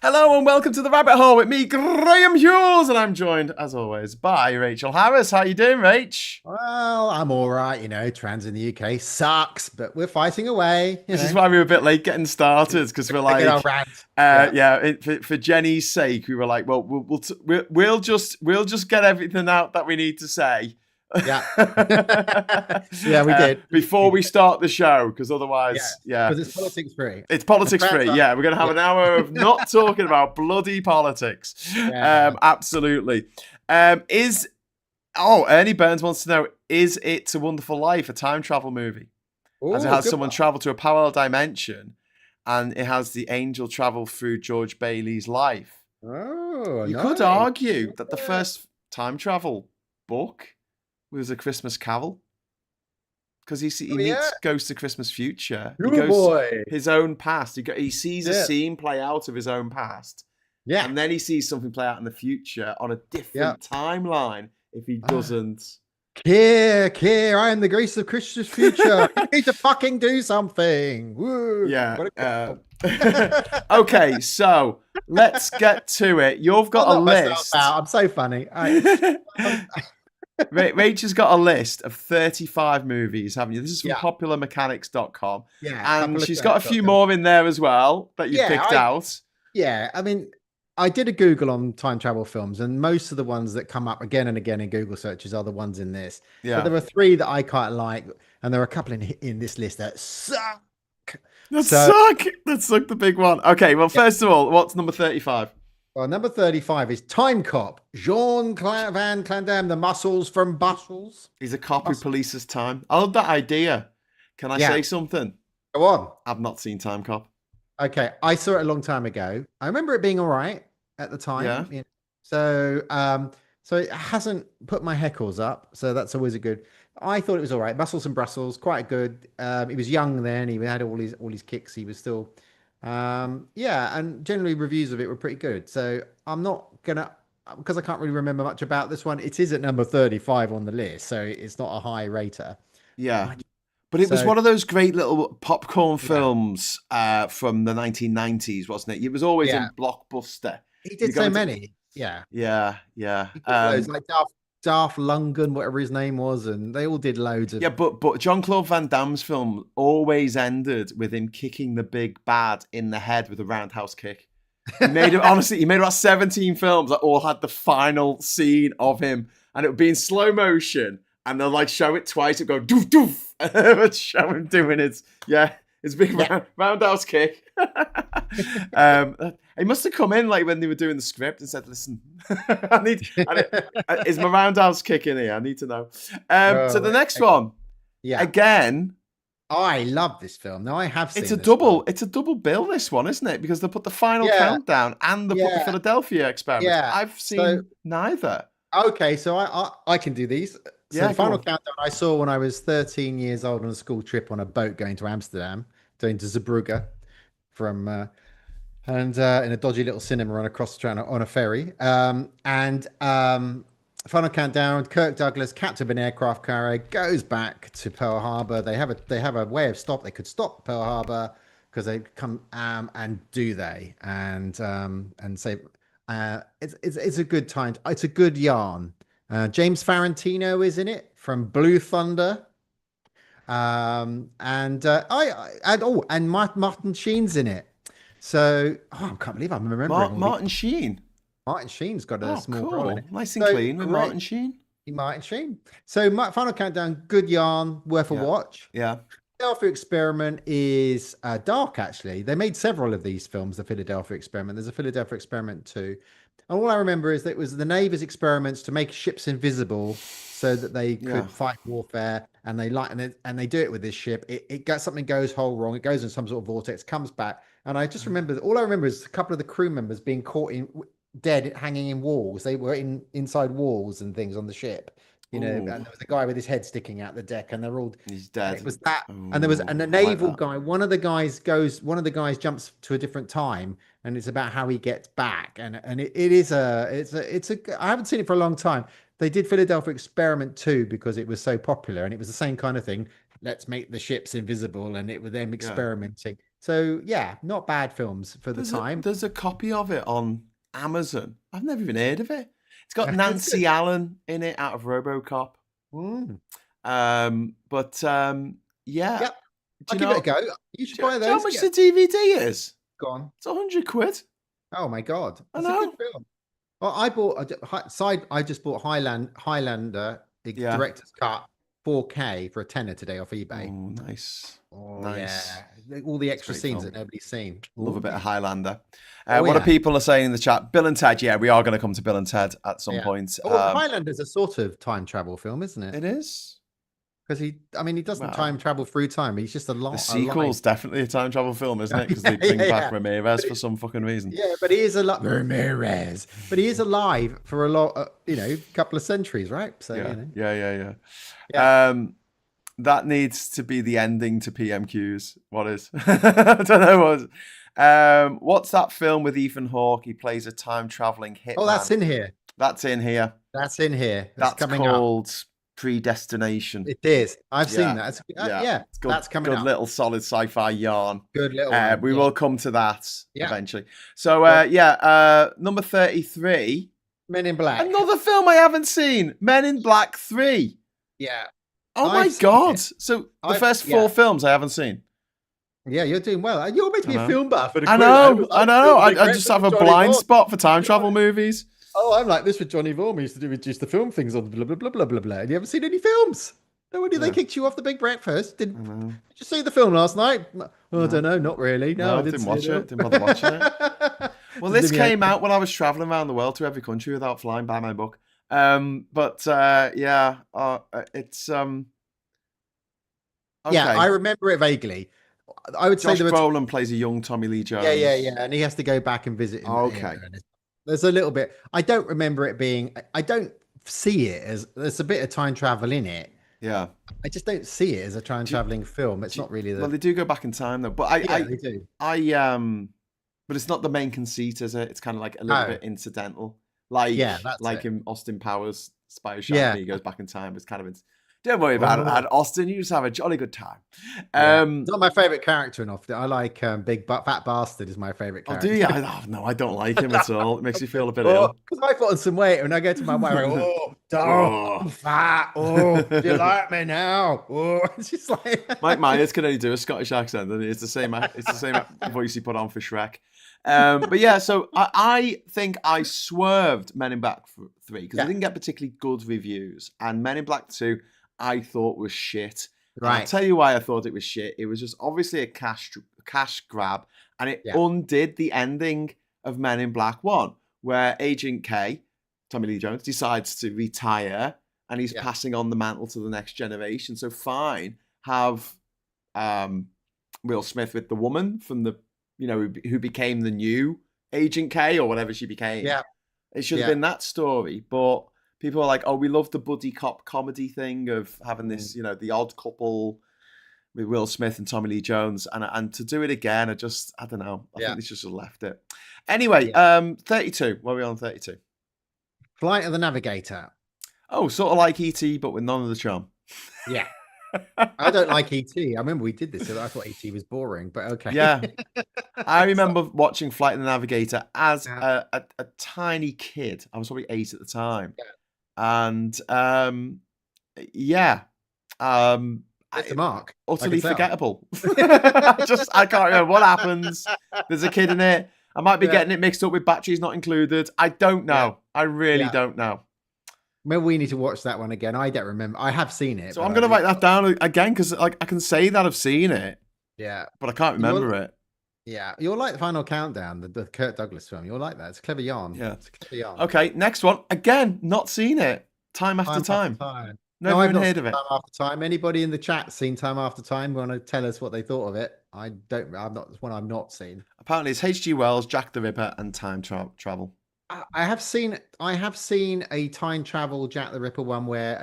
Hello and welcome to the Rabbit Hole with me, Graham Hughes, and I'm joined, as always, by Rachel Harris. How you doing, Rach? Well, I'm all right, trans in the UK sucks, but we're fighting away, This is why we were a bit late getting started because we're Get our like, rant. Yeah. for Jenny's sake, we were like, well, we'll just get everything out that we need to say. Yeah. Yeah, we did. Before we start the show, because Yeah. otherwise, yeah, Because it's politics free. it's And politics trans free. are, Yeah, we're gonna have yeah. an hour of not talking about bloody politics. Yeah. Absolutely. Is Ernie Burns wants to know: Is It's a Wonderful Life a time travel movie? As it Oh, has good someone one. travel to a parallel dimension, and it has the angel travel through George Bailey's life. Oh, You could nice. argue that the Yeah. first time travel book was A Christmas Carol because he Oh, yeah. meets Ghost of Christmas Future. He Good goes boy. his own past. He sees a Yeah. scene play out of his own past, Yeah. and then he sees something play out in the future on a Yeah. different timeline. If he Ah. doesn't, Here, I am the grace of Christ's future. You need to fucking do something. Woo. yeah. What a Okay, so let's get to it. You've I'll got a knock myself list. out. I'm so funny. Rachel's got a list of 35 movies, haven't you? This is from Yeah. popularmechanics.com. Yeah. And Couple of she's got a few things. more in there as well that you've Yeah, picked out. I mean, I did a Google on time travel films, and most of the ones that come up again and again in Google searches are the ones in this. But Yeah. there are three that I quite like, and there are a couple in this list that suck. That's So, suck. That's suck the big one. Okay, well, yeah. first of all, what's number 35? Well, number 35 is Time Cop. Van Clandam, the muscles from Brussels. He's a cop who Muscles. polices time. I love that idea. Can I Yeah, say something? go on. I've not seen Time Cop. Okay, I saw it a long time ago. I remember it being all right at the Yeah. time. So it hasn't put my heckles up. So that's always a good. I thought it was all right. Muscles and Brussels, quite good. He was young then. He had all his kicks. He was still, yeah. And generally reviews of it were pretty good. So I'm not gonna because I can't really remember much about this one. It is at number 35 on the list, so it's not a high rater. Yeah. I- But it was So one of those great little popcorn yeah, films from the 1990s, wasn't it? It was always yeah. in Blockbuster. He You did go so into many. Yeah. Yeah, yeah. He did loads like Darth Lundgren, whatever his name was, and they all did loads of. Yeah, but Jean-Claude Van Damme's film always ended with him kicking the big bad in the head with a roundhouse kick. He made about 17 films that all had the final scene of him, and it would be in slow motion, and they'll like show it twice, it'd go doof doof, and they would show him doing his big Yeah. roundhouse kick. He must have come in like when they were doing the script and said, "Listen, is my roundhouse kick in here? I need to know." So the Oh, next one yeah. again. I love this film. Now I have seen It's a this film. double. It's a double bill. This one, isn't it? Because they put the final Yeah, countdown and they put the yeah, Philadelphia experiments. yeah. I've So seen neither. okay, so I can do these. So Yeah, the go final on. countdown I saw when I was 13 years old on a school trip on a boat going to Amsterdam, going to Zeebrugge from and in a dodgy little cinema on across the channel on a ferry. Final countdown. Kirk Douglas, captain of an aircraft carrier, goes back to Pearl Harbor. They have a way of stop. They could stop Pearl Harbor because they come and do they and say it's a good time. It's a good yarn. James Farentino is in it from Blue Thunder. And Martin Sheen's in it. So I can't believe I'm remembering all these. Martin Sheen. Martin Sheen's got a Oh, small role in cool. it. Nice and So clean with great, Martin Sheen. Martin Sheen. So Final Countdown, good yarn, worth a Yeah, watch. yeah, Philadelphia Experiment is dark, actually. They made several of these films, the Philadelphia Experiment. There's a Philadelphia Experiment too. And all I remember is that it was the Navy's experiments to make ships invisible so that they yeah. could fight warfare. And they do it with this ship. Something goes whole wrong. It goes in some sort of vortex, comes back. And I just remember all I remember is a couple of the crew members being caught in dead, hanging in walls. They were inside walls and things on the ship. And there Oh, was a guy with his head sticking out the deck, and they're all he's and dead. it was that and the Oh, I like naval that. guy, one of the guys jumps to a different time, and it's about how he gets back, and it's a I haven't seen it for a long time. They did Philadelphia Experiment 2 because it was so popular, and it was the same kind of thing. Let's make the ships invisible, and it was them Yeah. experimenting. So yeah, not bad films for the There's a time. there's a copy of it on Amazon. I've never even heard of it. It's got It's good. Nancy Allen in it out of RoboCop. Mm. Yeah. Yep, Do I'll you give it a know? go. You should Do you buy know how those. much Get the DVD is? gone. It's 100 quid. Oh my god, I it's a good know. film. Well, I bought side. I just bought Highlander Yeah. director's cut 4K for a tenner today off eBay. Oh, nice. Oh Nice. yeah, all the It's a extra great scenes film. that nobody's seen. Love a Oh bit of yeah, Highlander. oh What are yeah, people are saying in the chat? Bill and Ted. Yeah, we are going to come to Bill and Ted at some yeah. point. Oh, Highlander's a sort of time travel film, isn't it? It is. Because I mean, he doesn't time Well, travel through time. He's just the alive. sequel's definitely a time travel film, isn't it? Because Yeah, they yeah, bring back yeah. Ramirez But for some fucking reason. yeah, but he is alive. Ramirez, but he is alive for a lot, couple of centuries, right? So Yeah, yeah. yeah. That needs to be the ending to PMQs. What is? I don't know what. What's that film with Ethan Hawke? He plays a time traveling Oh, that's hitman. in here. That's in here. That's in here. That's That's coming up. called Predestination. It is. I've seen Yeah, that. yeah. Yeah, It's good, that's coming good up. little solid sci-fi yarn. Good little one. We Yeah. will come to that Yeah. eventually. So, number 33. Men in Black. Another film I haven't seen. Men in Black 3. Yeah. Oh I've my seen God. it. So the first four films I haven't seen. Yeah, you're doing well. You're meant to I be a know. film buff. I know. I just have a blind spot for time travel movies. Oh, I'm like this with Johnny Vaughan. We used to do just the film things on blah, blah, blah, blah, blah, blah. And you haven't seen any films. No wonder they kicked you off the Big Breakfast. Did you see the film last night? Oh, I don't know. Not really. No, I didn't see watch it. Didn't bother watching it. Well, this came out when I was traveling around the world to every country without flying by my book. It's okay. Yeah, I remember it vaguely. I would Josh say Brolin plays a young Tommy Lee Jones. Yeah, and he has to go back and visit him. Okay. There's a little bit. I don't remember it being. I don't see it as there's a bit of time travel in it. Yeah. I just don't see it as a time traveling film. It's not really the. Well, they do go back in time though, but they do. But it's not the main conceit, is it? It's kind of like a little bit incidental, like in Austin Powers Spy Who Shagged Me, he goes back in time. It's kind of. Don't worry about it, Austin. You just have a jolly good time. It's not my favorite character in Austin. I like Big Fat Bastard is my favorite character. Oh, do you? No, I don't like him at all. It makes me feel a bit ill. Because I put on some weight and I go to my wife, I go, I'm fat. Oh, do you like me now? Oh, it's just like Mike Myers can only do a Scottish accent, and it's the same. It's the same voice he put on for Shrek. But yeah, so I think I swerved Men in Black 3 because I didn't get particularly good reviews, and Men in Black 2 I thought was shit. Right. I'll tell you why I thought it was shit. It was just obviously a cash grab, and it undid the ending of Men in Black 1, where Agent K, Tommy Lee Jones, decides to retire, and he's passing on the mantle to the next generation. So fine, have Will Smith with the woman from the, who became the new Agent K or whatever she became. Yeah. It should have been that story, but people are like, oh, we love the buddy cop comedy thing of having this, the odd couple with Will Smith and Tommy Lee Jones. And to do it again, I don't know. I think they should have left it. Anyway, 32. What are we on 32? Flight of the Navigator. Oh, sort of like E.T., but with none of the charm. Yeah. I don't like E.T. I remember we did this. I thought E.T. was boring, but okay. Yeah. I remember watching Flight of the Navigator as a tiny kid. I was probably 8 at the time. Yeah. And it's a mark. Utterly forgettable. I can't remember what happens. There's a kid in it. I might be getting it mixed up with Batteries Not Included. I don't know. I really don't know. Maybe we need to watch that one again. I don't remember. I have seen it. So I'm going to write that down again because I can say that I've seen it. Yeah. But I can't remember it. Yeah. You'll like the Final Countdown, the Kirk Douglas film. You'll like that. It's a clever yarn. Yeah. It's a clever yarn. Okay. Next one. Again, not seen it. Time After Time. No, I've not heard of it. Time After Time. Anybody in the chat seen Time After Time? Want to tell us what they thought of it? I'm not. It's one I've not seen. Apparently, it's H.G. Wells, Jack the Ripper, and time travel. I have seen a time travel Jack the Ripper one where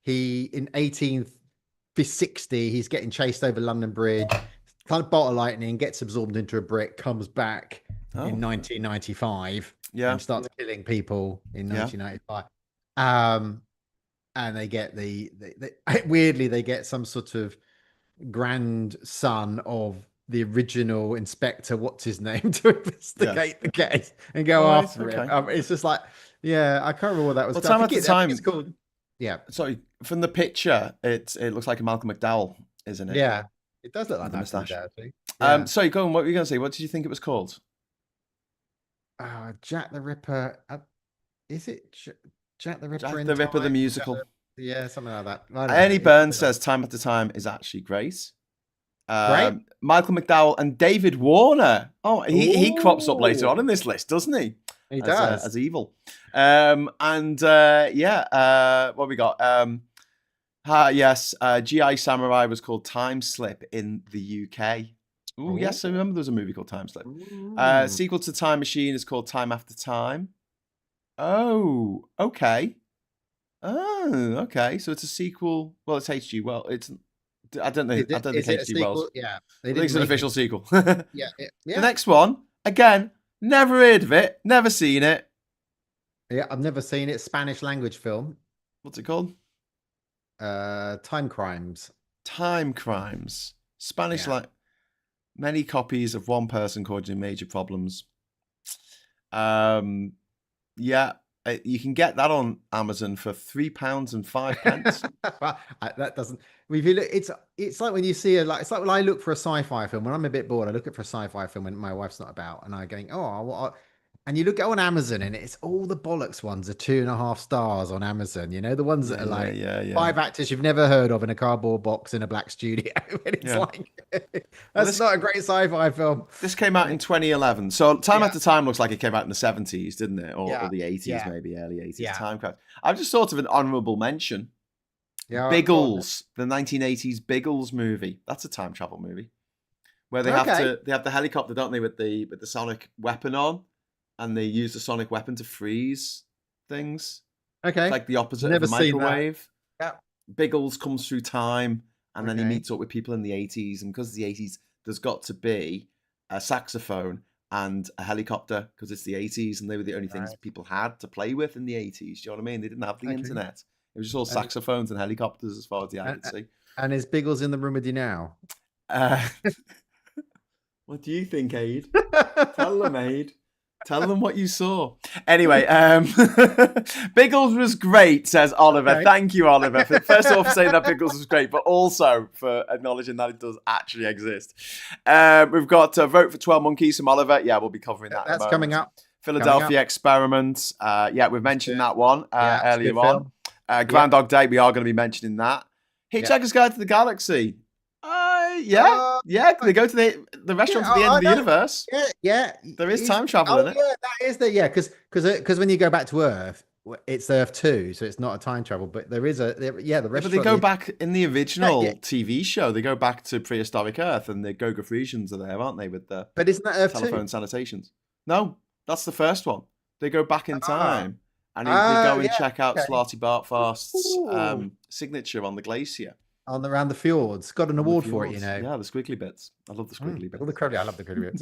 he in 1860 he's getting chased over London Bridge, kind of bolt of lightning, gets absorbed into a brick, comes back in 1995, and starts killing people in 1995. And they get weirdly they get some sort of grandson of the original inspector, what's his name, to Yeah. investigate the case and go Right. after him. Okay. It's just like, yeah, I can't remember what that was. Well, I time after I think it's time. called. Yeah, Sorry, from the picture, it looks like a Malcolm McDowell, isn't it? yeah, it does look like With the Malcolm moustache. McDowell, actually. Yeah. Sorry, go on. What were you going to say? What did you think it was called? Jack the Ripper. Is it Jack the Ripper Jack in the Time? Ripper the Or musical. Yeah, something like that. I don't know. Ernie Burns says time after time is actually great. Great. Michael McDowell and David Warner. Oh, he crops up later on Ooh, in this list, doesn't he? he does. As evil. What we got? Yes, GI Samurai was called Time Slip in the UK. Oh, yes, I Ooh. remember there was a movie called Time Slip. Ooh. Sequel to Time Machine is called Time After Time. Oh, okay. Oh, okay. So it's a sequel. Well, it's HG. Well, it's. I don't know. I don't think Is it a HG Wells. sequel? Yeah, I they think it's didn't an make official it. sequel. Yeah, The yeah, next one, again, never heard of it, never seen it. yeah. I've never seen it. Spanish language film. What's it called? Time Crimes. Time Crimes. Spanish, Yeah. like many copies of one person causing major problems. Yeah, you can get that on Amazon for £3.05. That doesn't. If you look, it's like when you see it's like when I look for a sci-fi film when I'm a bit bored. I look for a sci-fi film when my wife's not about, and I going, oh, and you look on Amazon, and it's all the bollocks ones are 2.5 stars on Amazon. You know, the ones that are like Yeah. 5 actors you've never heard of in a cardboard box in a black studio, and it's Yeah. like that's not a great sci-fi film. This came out in 2011. So Time Yeah. After Time looks like it came out in the 70s, didn't it? Or Yeah. the 80s, Yeah. maybe early 80s. Yeah. Time Crimes. I've just thought of an honourable mention. Yeah, Biggles, the 1980s Biggles movie. That's a time travel movie where they have the helicopter, don't they, with the sonic weapon on, and they use the sonic weapon to freeze things. Okay. It's like the opposite Never of a seen that. microwave. Yeah. Biggles comes through time, and then he Okay. meets up with people in the 80s, and because the 80s, there's got to be a saxophone and a helicopter because it's the 80s, and they were the only things people had to play with in the 80s. Do you know what I mean? They didn't have the internet. It was just all saxophones and helicopters as far as the eye could see. And is Biggles in the room with you now? What do you think, Aid? Tell them, Aid. Tell them what you saw. Anyway, Biggles was great, says Oliver. Okay. Thank you, Oliver. First of all, for saying that Biggles was great, but also for acknowledging that it does actually exist. We've got Vote for 12 Monkeys from Oliver. Yeah, we'll be covering that. That's coming up. Philadelphia Experiment. Yeah, we've mentioned that one earlier on. Groundhog Day, we are going to be mentioning that. Hitchhiker's Guide to the Galaxy. They go to the restaurant at the end of the universe. Yeah. There is time travel in it. Yeah, that is because when you go back to Earth, it's Earth 2, so it's not a time travel, but there is the restaurant. But they go back in the original TV show. They go back to prehistoric Earth, and the Go-Go-Frisians are there, aren't they? With the but isn't that Earth telephone 2? sanitations? No, that's the first one. They go back in time, and they go and check out Slarty Bartfast's signature on the glacier. Around the fjords. Got an award for it, you know. Yeah, the squiggly bits. I love the squiggly bits. I love the squiggly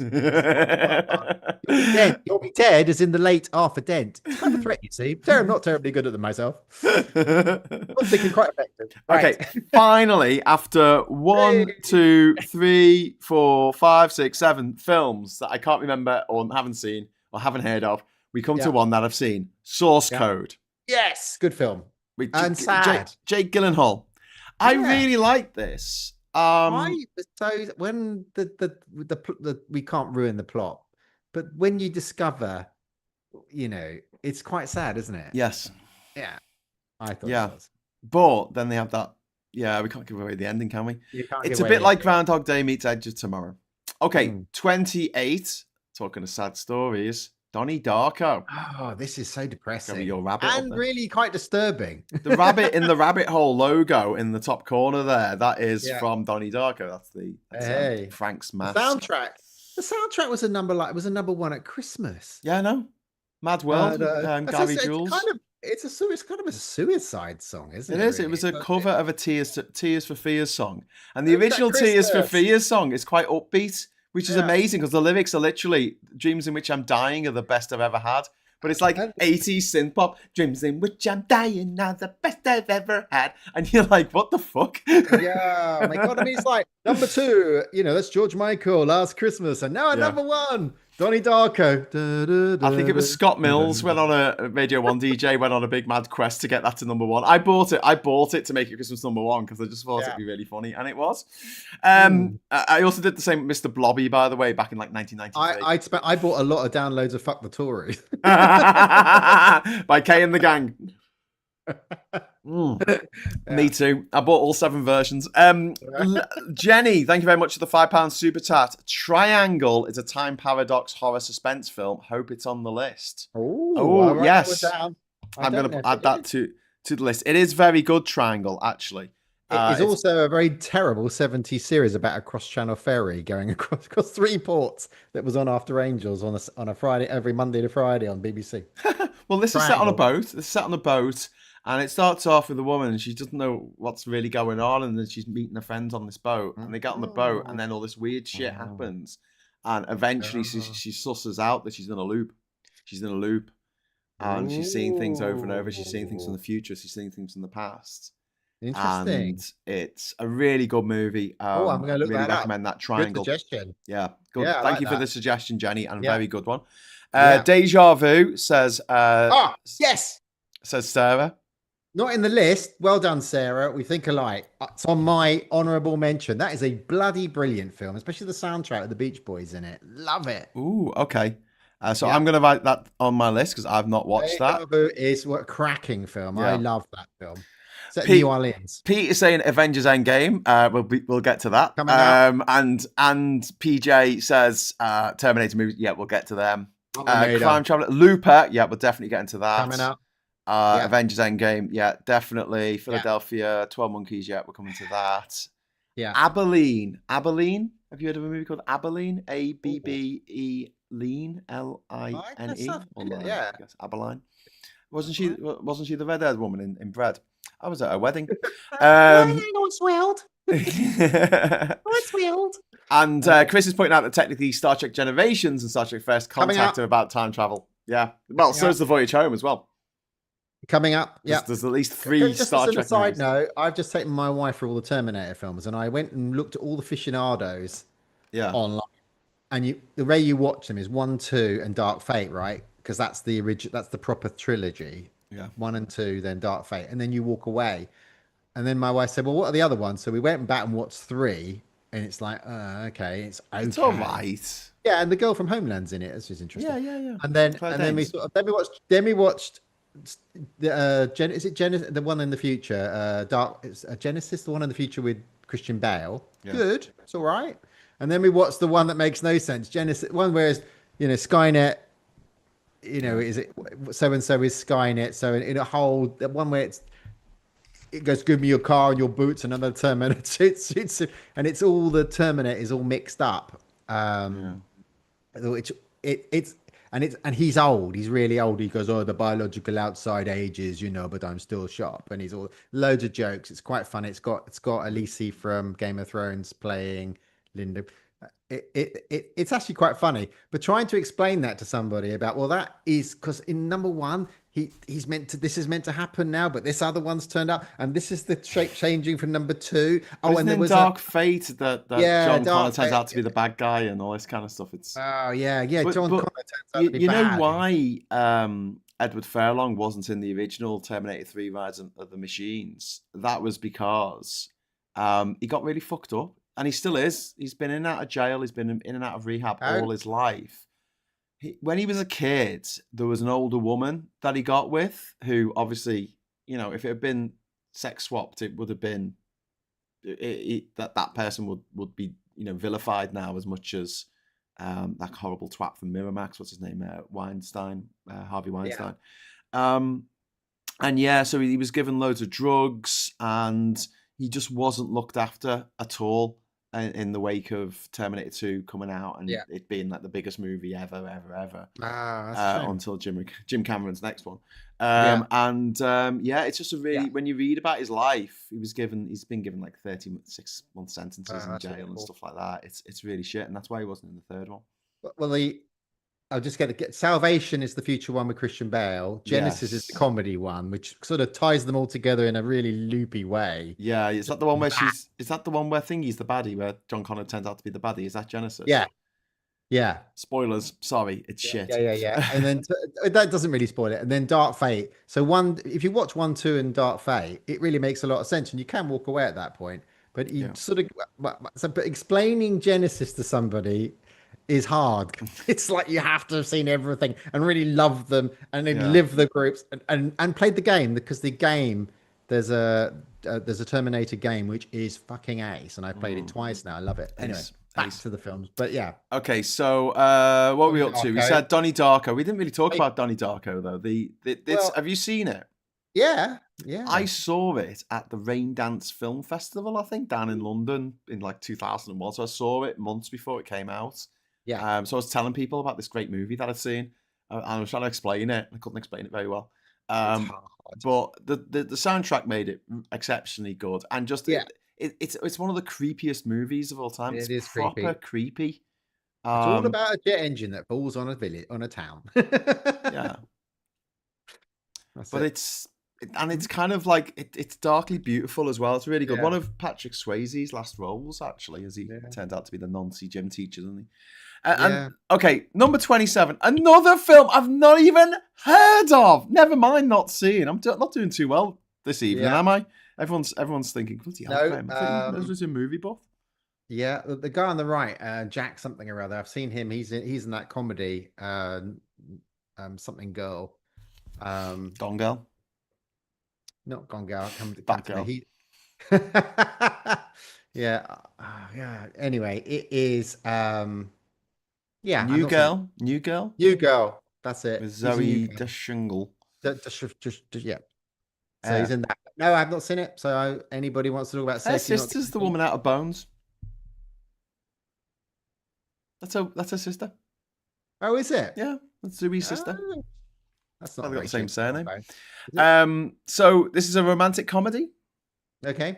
bits. You'll be dead as in the late Arthur Dent. It's kind of a threat, you see. I'm not terribly good at them myself. I'm thinking quite effective. Right. Okay, finally, after 1, 2, 3, 4, 5, 6, 7 films that I can't remember or haven't seen or haven't heard of, we come to one that I've seen. Source Code. Yes, good film. And sad. Jake Gyllenhaal. I really like this. So when the we can't ruin the plot, but when you discover, you know, it's quite sad, isn't it? Yes. Yeah. I thought it was. But then they have that. Yeah, we can't give away the ending, can we? It's a bit like Groundhog Day meets Edge of Tomorrow. Okay, 28. Talking of sad stories. Donnie Darko. Oh, this is so depressing. Your rabbit and really quite disturbing. The rabbit in the rabbit hole logo in the top corner there, that is from Donnie Darko. That's Frank's mask. The soundtrack was a number one at Christmas. Yeah, I know. Mad World, Gary Jules. It's kind of a suicide song, isn't it? It is. Really? It was a cover of a Tears for Fears song. And the original Tears for Fears song is quite upbeat, which is amazing because the lyrics are literally "Dreams in which I'm dying are the best I've ever had." but it's like 80s synth pop. Dreams in which I'm dying now, the best I've ever had. And you're like, what the fuck? Yeah, oh my God. I mean, it's like number two, that's George Michael, Last Christmas. And now at Yeah. number one, Donnie Darko. I think it was Scott Mills went on a Radio 1 DJ, went on a big mad quest to get that to number one. I bought it to make it Christmas number one because I just thought it'd be really funny, and it was. I also did the same with Mr. Blobby, by the way, back in like 1993. I bought a lot of downloads of Fuck the Tories. By Kay and the Gang. Me too. I bought all 7 versions. Jenny, thank you very much for the £5 super chat. Triangle is a time paradox horror suspense film. Hope it's on the list. Oh, yes. I'm going to add that to the list. It is very good, Triangle, actually. It's also a very terrible 70s series about a cross-channel ferry going across 3 ports that was on After Angels on a Friday, every Monday to Friday on BBC. Well, this is set on a boat. And it starts off with a woman, and she doesn't know what's really going on, and then she's meeting her friends on this boat, and they get on the boat, and then all this weird shit happens, and eventually she susses out that she's in a loop. And she's seeing things over and over. She's seeing things from the future. She's seeing things from the past. Interesting. And it's a really good movie. I'm going to look really that up. recommend that. Triangle. Good suggestion. Yeah, good. Yeah, Thank you for the suggestion, Jenny, and a very good one. Yeah. Deja Vu says. Yes. Says Sarah. Not in the list. Well done, Sarah. We think alike. It's on my honourable mention. That is a bloody brilliant film, especially the soundtrack with the Beach Boys in it. Love it. Ooh, okay. So I'm going to write that on my list because I've not watched that. It's a cracking film. Yeah. I love that film. Set Pete, New Orleans. Pete is saying Avengers Endgame. We'll get to that. Coming up. And PJ says Terminator movies. Yeah, we'll get to them. Crime Traveler, Looper. Yeah, we'll definitely get into that. Coming up. Avengers Endgame, yeah, definitely. Philadelphia, 12 Monkeys, yeah, we're coming to that. Yeah. Abilene. Have you heard of a movie called Abilene? Abbe Lean, Line. Yeah. I guess Abilene. Wasn't she the red-haired woman in Bread? I was at a wedding. It's wild. It's wild. And Chris is pointing out that technically Star Trek Generations and Star Trek First Contact are about time travel. Yeah. Well, so is The Voyage Home as well. Coming up, There's at least 3 Star Trek. Just as a side note, I've just taken my wife for all the Terminator films, and I went and looked at all the aficionados online. And the way you watch them is 1, 2, and Dark Fate, right? Because that's the original, that's the proper trilogy. Yeah, 1 and 2, then Dark Fate, and then you walk away. And then my wife said, "Well, what are the other ones?" So we went back and watched 3, and it's like, okay, it's okay. It's all right. Yeah, and the girl from Homeland's in it. That's just interesting. Yeah. And then we watched. Is it Genesis? The one in the future, Genesis, the one in the future with Christian Bale. Yeah. Good, it's all right. And then we watched the one that makes no sense, Genesis, one where Skynet. Is it so and so is Skynet? So in a whole one where it goes, give me your car and your boots, and another Terminator. And it's all the Terminator is all mixed up. And he's old. He's really old. He goes, the biological outside ages, but I'm still sharp. And he's all loads of jokes. It's quite fun. It's got Khaleesi from Game of Thrones playing Linda. It's actually quite funny. But trying to explain that to somebody about, well, that is because in number 1, this is meant to happen now, but this other one's turned up, and this is the shape changing from number 2. And there was Dark Fate that John Connor turns out to be the bad guy and all this kind of stuff. It's John Connor turns out to be you bad. know why Edward Furlong wasn't in the original Terminator 3 Rise of the Machines? That was because he got really fucked up, and he still is. He's been in and out of jail. He's been in and out of rehab all his life. When he was a kid, there was an older woman that he got with who obviously, if it had been sex swapped, it would have been that person would be, vilified now as much as that horrible twat from Miramax. What's his name? Weinstein, Harvey Weinstein. Yeah. So he was given loads of drugs, and he just wasn't looked after at all in the wake of Terminator 2 coming out and it being like the biggest movie ever until Jim Cameron's next one. It's just a really, when you read about his life, he's been given like 36-month sentences in jail and stuff like that. It's really shit, and that's why he wasn't in the third one. Well, I'll just get Salvation is the future one with Christian Bale. Genesis is the Yes. comedy one, which sort of ties them all together in a really loopy way. Yeah, is that the one where That, is that the one where Thingy's the baddie, where John Connor turns out to be the baddie? Is that yeah, Genesis? yeah. Spoilers, sorry, it's Yeah, shit. yeah, yeah, yeah. And then that doesn't really spoil it. And then Dark Fate. So one, if you watch 1, 2, and Dark Fate, it really makes a lot of sense, and you can walk away at that point. But you Yeah. sort of, but explaining Genesis to somebody is hard. It's like you have to have seen everything and really love them and then Yeah. live the groups and played the game, because the game there's a Terminator game which is fucking ace, and I played it Mm, twice now. I love it. Anyway, ace. back Ace. to the films. But yeah, Okay, so what were we Donnie up to? We Darko. said Donnie Darko. We didn't really talk Hey, about Donnie Darko though. This well, have you seen it? yeah, I yeah. saw it at the Rain Dance Film Festival, I think, down in London in like 2001. So I saw it months before it came out. Yeah, So I was telling people about this great movie that I'd seen, and I was trying to explain it. I couldn't explain it very well. it's Um, hard. but the soundtrack made it exceptionally good, and just Yeah, it's one of the creepiest movies of all time. It's it is proper creepy. creepy. It's all Um, about a jet engine that falls on a village, on a town. yeah, That's but it. it's kind of like it's darkly beautiful as well. It's really good. Yeah, One of Patrick Swayze's last roles, actually, as he yeah, turned out to be the Nancy gym teacher, didn't he? And yeah, okay, number 27, another film I've not even heard of. Never mind not seeing. Not doing too well this evening, yeah. am I? Everyone's thinking, bloody hell, No, Graham. I thought you was a movie buff. yeah. The guy on the right, Jack something or other. I've seen him. He's in that comedy, something girl. Gone Girl, Not Gone Girl. Come to me. Batgirl, He, yeah, yeah. Anyway, it is. Yeah, I've New not seen it. Girl, New Girl New Girl. That's with it. He's a new Zoe girl. Deschanel. Yeah. So Yeah. he's in that. No, I've not seen it. So anybody wants to talk about Her safety not sister's the guaranteed? woman out of Bones. That's her sister. Oh, is it? Yeah, that's Zoe's sister. Oh, that's not a Probably got the very same cheap surname. combo. Is it? So this is a romantic comedy. Okay.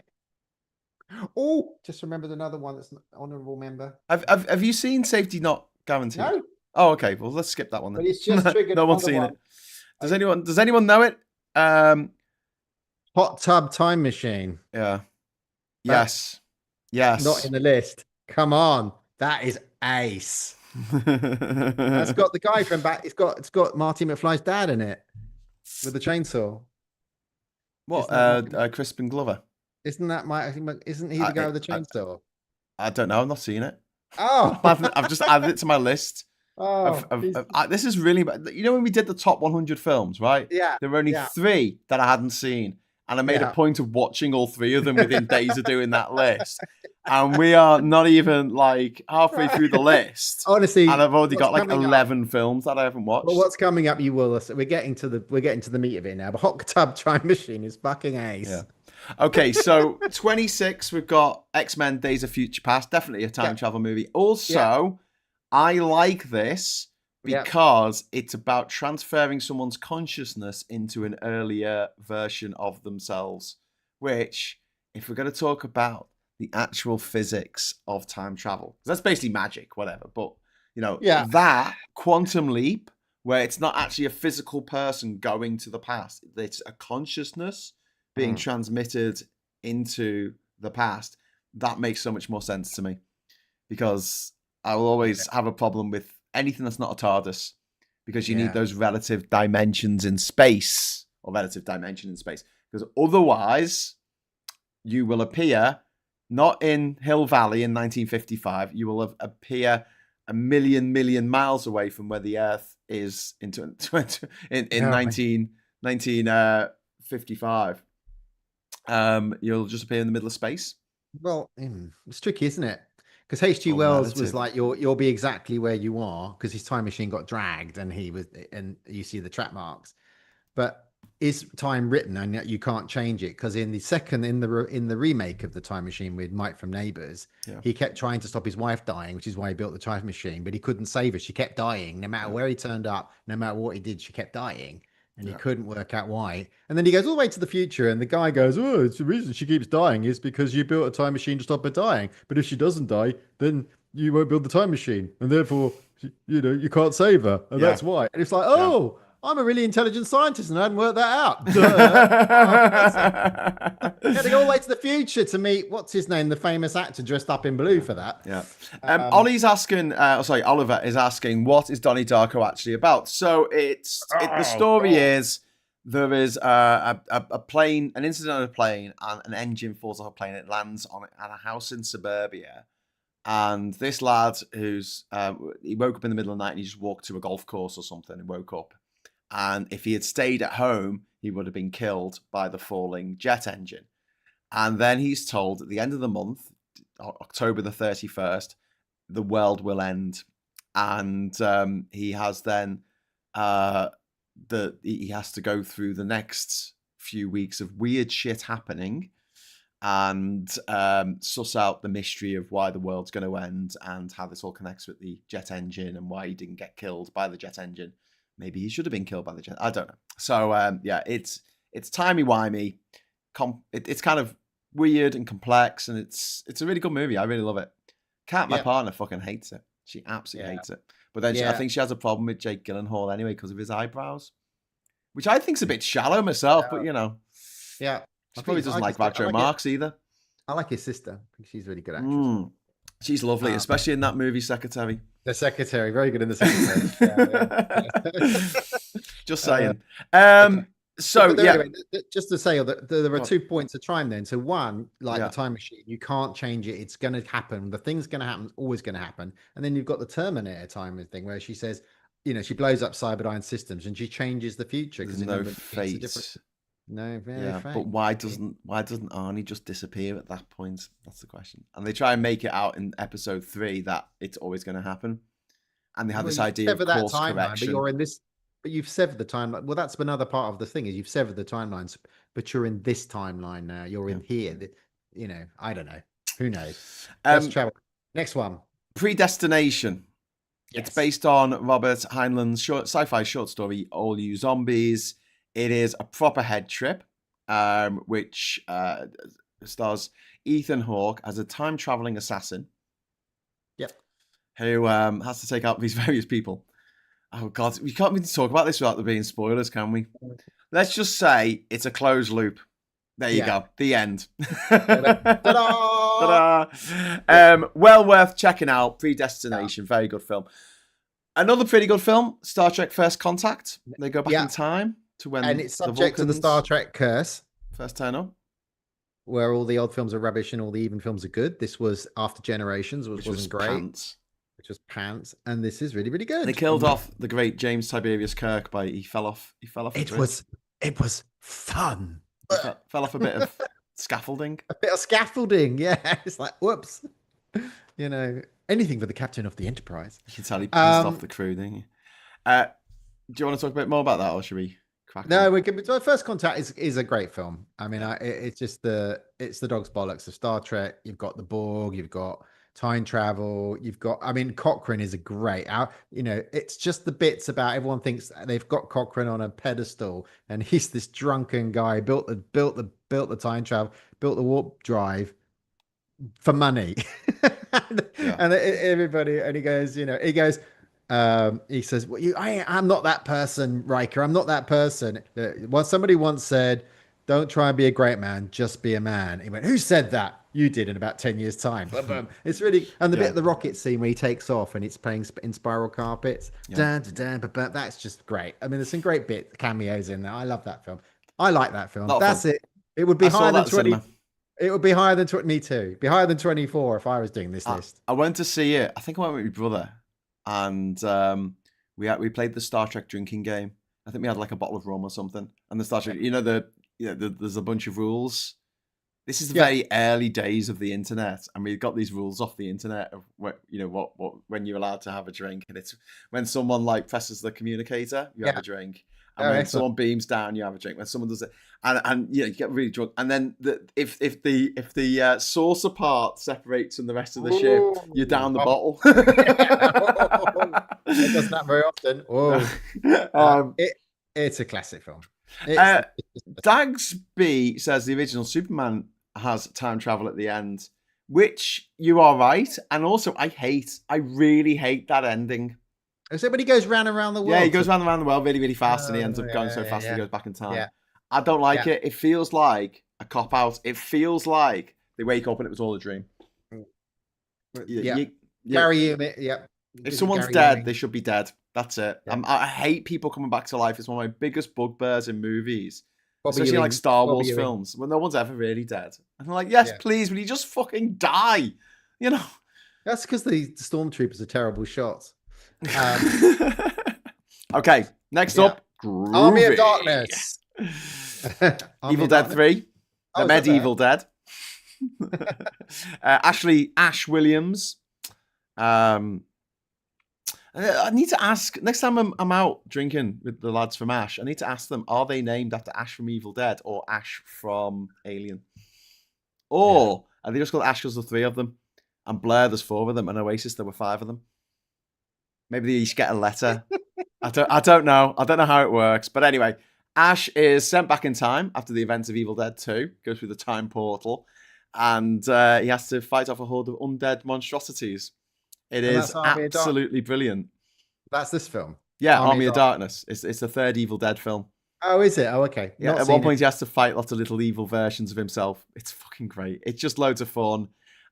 Oh, just remembered another one that's an honorable member. Have you seen Safety Not Guaranteed? No, Oh, okay. Well, let's skip that one but it's just then. triggered No one's another seen one. it. Does anyone know it? Hot Tub Time Machine. Yeah. That's Yes. not Yes. in the list. Come on. That is ace. That's got the guy from back. It's got Marty McFly's dad in it with the chainsaw. What? Isn't that Marty? Crispin Glover. Isn't that my? Isn't he the guy I, with the I chainsaw? I don't know. I've not seen it. Oh, I've just added it to my list. oh, This is really bad. You know when we did the top 100 films, right? yeah, There were only yeah, 3 that I hadn't seen, and I made a yeah. point of watching all 3 of them within days of doing that list. And we are not even like halfway through the list, and Honestly, I've already what's got like coming up? 11 films that I haven't Well, watched. what's coming up? You will. We're getting to the meat of it now. But Hot Tub Time Machine is fucking Yeah. ace. Okay, so 26, we've got X-Men: Days of Future Past, definitely a Yeah, time travel movie. yeah, Also, I like this yeah, because it's about transferring someone's consciousness into an earlier version of themselves, which, if we're going to talk about the actual physics of time travel, 'cause that's basically magic, whatever, but yeah. that quantum leap where it's not actually a physical person going to the past, it's a consciousness being Mm, transmitted into the past, that makes so much more sense to me, because I will okay. always have a problem with anything that's not a TARDIS, because you need Yeah. those relative dimensions in space, or relative dimension in space, because otherwise you will appear not in Hill Valley in 1955, you will appear a million miles away from where the Earth is in in Oh, man. 1955. You'll just appear in the middle of space. Well, it's tricky, isn't it? Because H.G. All Wells was relative. like, "You'll be exactly where you are," because his time machine got dragged, and you see the track marks. But is time written and yet you can't change it? Because in the remake of the Time Machine with Mike from Neighbours, Yeah, he kept trying to stop his wife dying, which is why he built the time machine. But he couldn't save her; she kept dying. No matter yeah, where he turned up, no matter what he did, she kept dying, and he yeah, couldn't work out why. And then he goes all the way to the future, and the guy goes, "Oh, it's the reason she keeps dying is because you built a time machine to stop her dying. But if she doesn't die, then you won't build the time machine, and therefore." You can't save her, and Yeah. that's why. And it's like, Yeah. oh, I'm a really intelligent scientist, and I hadn't worked that out. Duh. Oh, listen. Yeah, they go all the way to the future to meet what's his name, the famous actor dressed up in blue for that. Yeah. Um, Ollie's asking, sorry, Oliver is asking, what is Donnie Darko actually about? So the oh story God. is there is a plane, an incident on a plane, and an engine falls off a plane. It lands on a house in suburbia. And this lad he woke up in the middle of the night and he just walked to a golf course or something and woke up. And if he had stayed at home, he would have been killed by the falling jet engine. And then he's told at the end of the month, October the 31st, the world will end. And he has then he has to go through the next few weeks of weird shit happening and suss out the mystery of why the world's going to end and how this all connects with the jet engine and why he didn't get killed by the jet engine. Maybe he should have been killed by the jet. I don't know. So yeah, it's timey-wimey. It's kind of weird and complex, and it's a really good movie. I really love it. Kat, my partner, fucking hates it. She absolutely hates it. But then I think she has a problem with Jake Gyllenhaal anyway because of his eyebrows, which I think's a bit shallow myself. But yeah, she probably doesn't like Groucho Marx either. I like his sister. I think she's a really good actress. She's lovely, especially in that movie Secretary. The Secretary, very good in the Secretary. Just saying. Okay. So anyway, just to say that there are 2 points of time then. So one, like the time machine, you can't change it. It's going to happen. The thing's going to happen, always going to happen. And then you've got the Terminator time thing where she says, she blows up Cyberdyne Systems and she changes the future because no fate. No, fate. But why doesn't Arnie just disappear at that point? That's the question. And they try and make it out in episode 3 that it's always going to happen. And they have this idea of course correction. But you're in this. But you've severed the timeline. Well, that's another part of the thing is you've severed the timelines, but you're in this timeline now. You're in here. I don't know. Who knows? Let's travel. Next one. Predestination. Yes. It's based on Robert Heinlein's sci-fi short story, All You Zombies. It is a proper head trip, which stars Ethan Hawke as a time-traveling assassin. Yep. Who has to take out these various people. Oh, God. We can't really talk about this without there being spoilers, can we? Let's just say it's a closed loop. There you go. The end. Ta-da! Well worth checking out. Predestination. Very good film. Another pretty good film, Star Trek First Contact. They go back in time to when... And it's subject to the Star Trek curse. First turn up. Where all the odd films are rubbish and all the even films are good. This was After Generations, which wasn't great. Pants. Which was pants, and this is really, really good. They killed off the great James Tiberius Kirk by he fell off. It was fun. Fell off a bit of scaffolding. A bit of scaffolding, yeah. It's like whoops. Anything for the captain of the Enterprise. You can tell he pissed off the crew, didn't you? Do you want to talk a bit more about that, or should we crack on? We can. First Contact is a great film. I mean, it's just the dog's bollocks of Star Trek. You've got the Borg. You've got time travel. You've got, Cochrane is a great out. It's just the bits about everyone thinks they've got Cochrane on a pedestal, and he's this drunken guy built the time travel, built the warp drive for money, and everybody. And he goes, he says, "Well, I'm not that person, Riker. I'm not that person." Somebody once said, "Don't try and be a great man, just be a man." He went, "Who said that?" You did in about 10 years' time. It's really, and the bit of the rocket scene where he takes off and it's playing in spiral carpets. That's just great. I mean, there's some great cameos in there. I love that film. I like that film. That's it. It would be higher than 20. It would be higher than 20. Me too. Be higher than 24 if I was doing this list. I went to see it. I think I went with my brother, and we played the Star Trek drinking game. I think we had like a bottle of rum or something, and the Star Trek. There's a bunch of rules. This is the very early days of the internet, and we got these rules off the internet of what when you're allowed to have a drink, and it's when someone like presses the communicator, you have a drink, and when someone beams down, you have a drink. When someone does it, and you get really drunk, and then if the saucer part separates from the rest of the ship, you're down the bottle. It doesn't happen very often. It's a classic film. Dagsby says the original Superman has time travel at the end, which you are right. And also, I really hate that ending. Is it when he goes round and round the Yeah, he world goes to? round and round the world really, really fast, and he ends Oh up going so yeah, fast that he yeah, goes back in time. yeah, I don't like yeah, it. It feels like a cop out. It feels like they wake up and it was all a dream. You, yeah. you, you, Gary Ewing, yeah. if Is it someone's Gary dead, they Ewing? should be dead. That's it. Yeah, I hate people coming back to life. It's one of my biggest bugbears in movies, Bobby especially in like Ewing, Star Bobby Wars Ewing. films, when no one's ever really dead. And I'm like, yes, Yeah, please, will you just fucking die? You know? that's because the stormtroopers are terrible shots. Um, Okay, next yeah, up, Army of groovy. Darkness. Army Evil of Dead Darkness. 3, the Oh, is that there? medieval dead. Ash Williams. Um, I need to ask next time I'm out drinking with the lads from Ash. I need to ask them: are they named after Ash from Evil Dead or Ash from Alien, Yeah. or are they just called Ash because there's three of them, and Blair there's four of them, and Oasis there were five of them? Maybe they each get a letter. I don't know. I don't know how it works, but anyway, Ash is sent back in time after the events of Evil Dead 2. Goes through the time portal, and he has to fight off a horde of undead monstrosities. It And is that's Army of Dark. absolutely brilliant. That's this film. Yeah, Army Army of of Dark. Darkness. It's the third Evil Dead film. Oh, is it? Oh, okay. Yeah, Not at one seen it. point he has to fight lots of little evil versions of himself. It's fucking great. It's just loads of fun.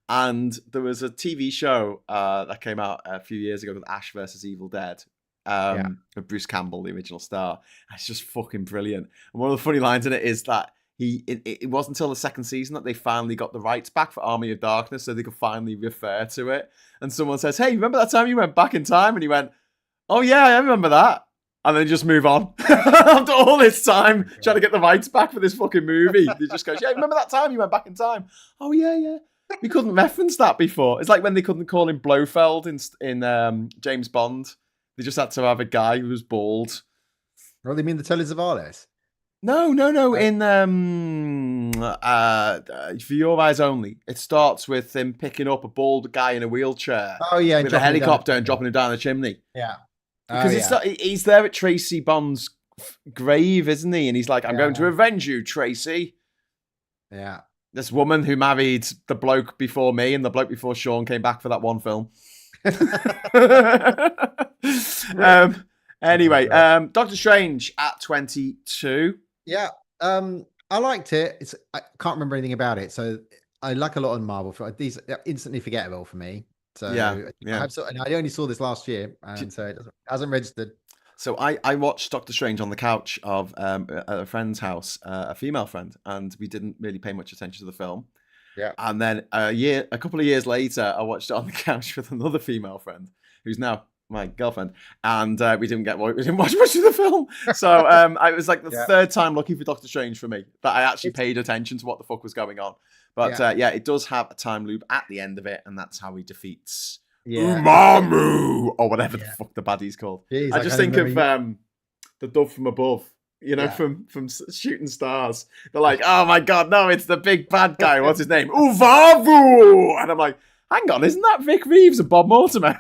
And there was a TV show that came out a few years ago with Ash versus Evil Dead, Yeah. with Bruce Campbell, the original star. And it's just fucking brilliant. And one of the funny lines in it is that it wasn't until the second season that they finally got the rights back for Army of Darkness, so they could finally refer to it. And someone says, "Hey, remember that time you went back in time?" And he went, "Oh yeah, I remember that." And then just move on. After all this time trying to get the rights back for this fucking movie, they just goes, "Yeah, remember that time you went back in time?" "Oh yeah, yeah." We couldn't reference that before. It's like when they couldn't call him Blofeld in James Bond. They just had to have a guy who was bald. What do you mean, the Tellers of Arles? No. Uh, In For Your Eyes Only, it starts with him picking up a bald guy in a wheelchair oh yeah, and with a dropping it down. helicopter and dropping him down the chimney. Yeah. Oh Because yeah. he's there at Tracy Bond's grave, isn't he? And he's like, "I'm going to Yeah. avenge you, Tracy." Yeah. This woman who married the bloke before me and the bloke before Sean came back for that one film. Anyway, Doctor Strange at 22. Yeah. I liked it. I can't remember anything about it, so I like a lot on Marvel. These are instantly forgettable for me. So Yeah. and I only saw this last year, and so it hasn't registered. So I watched Doctor Strange on the couch of at a friend's house, a female friend, and we didn't really pay much attention to the film. Yeah. And then a couple of years later, I watched it on the couch with another female friend who's now my girlfriend, we didn't watch much of the film. So I was like the third time looking for Doctor Strange for me that I actually paid attention to what the fuck was going on. But it does have a time loop at the end of it, and that's how he defeats Umamu or whatever the fuck the baddie's called. Jeez, I just think of the dove from above. You know, from Shooting Stars. They're like, "Oh my god, no, it's the big bad guy. What's his name? Uvavu!" And I'm like, "Hang on, isn't that Vic Reeves and Bob Mortimer?"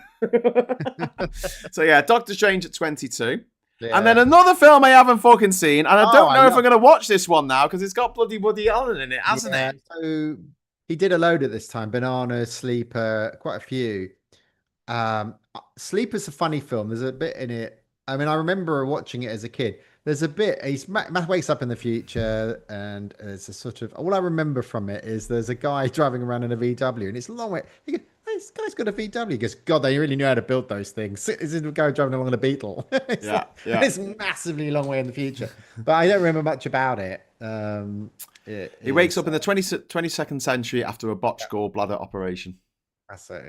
So yeah, Doctor Strange at 22. Yeah. And then another film I haven't fucking seen, and I don't know if I'm going to watch this one now because it's got bloody Woody Allen in it, hasn't it? So he did a load at this time: Banana, Sleeper, quite a few. Sleeper's a funny film. There's a bit in it. I mean, I remember watching it as a kid. There's a bit. Matt wakes up in the future, and it's a sort of. All I remember from it is there's a guy driving around in a VW, and it's a long way. He goes, "This guy's got a VW." He goes, "God, they really knew how to build those things." This is a guy driving along in a Beetle. It's massively long way in the future, but I don't remember much about it. He wakes up in the 22nd century after a botched gallbladder operation. That's it.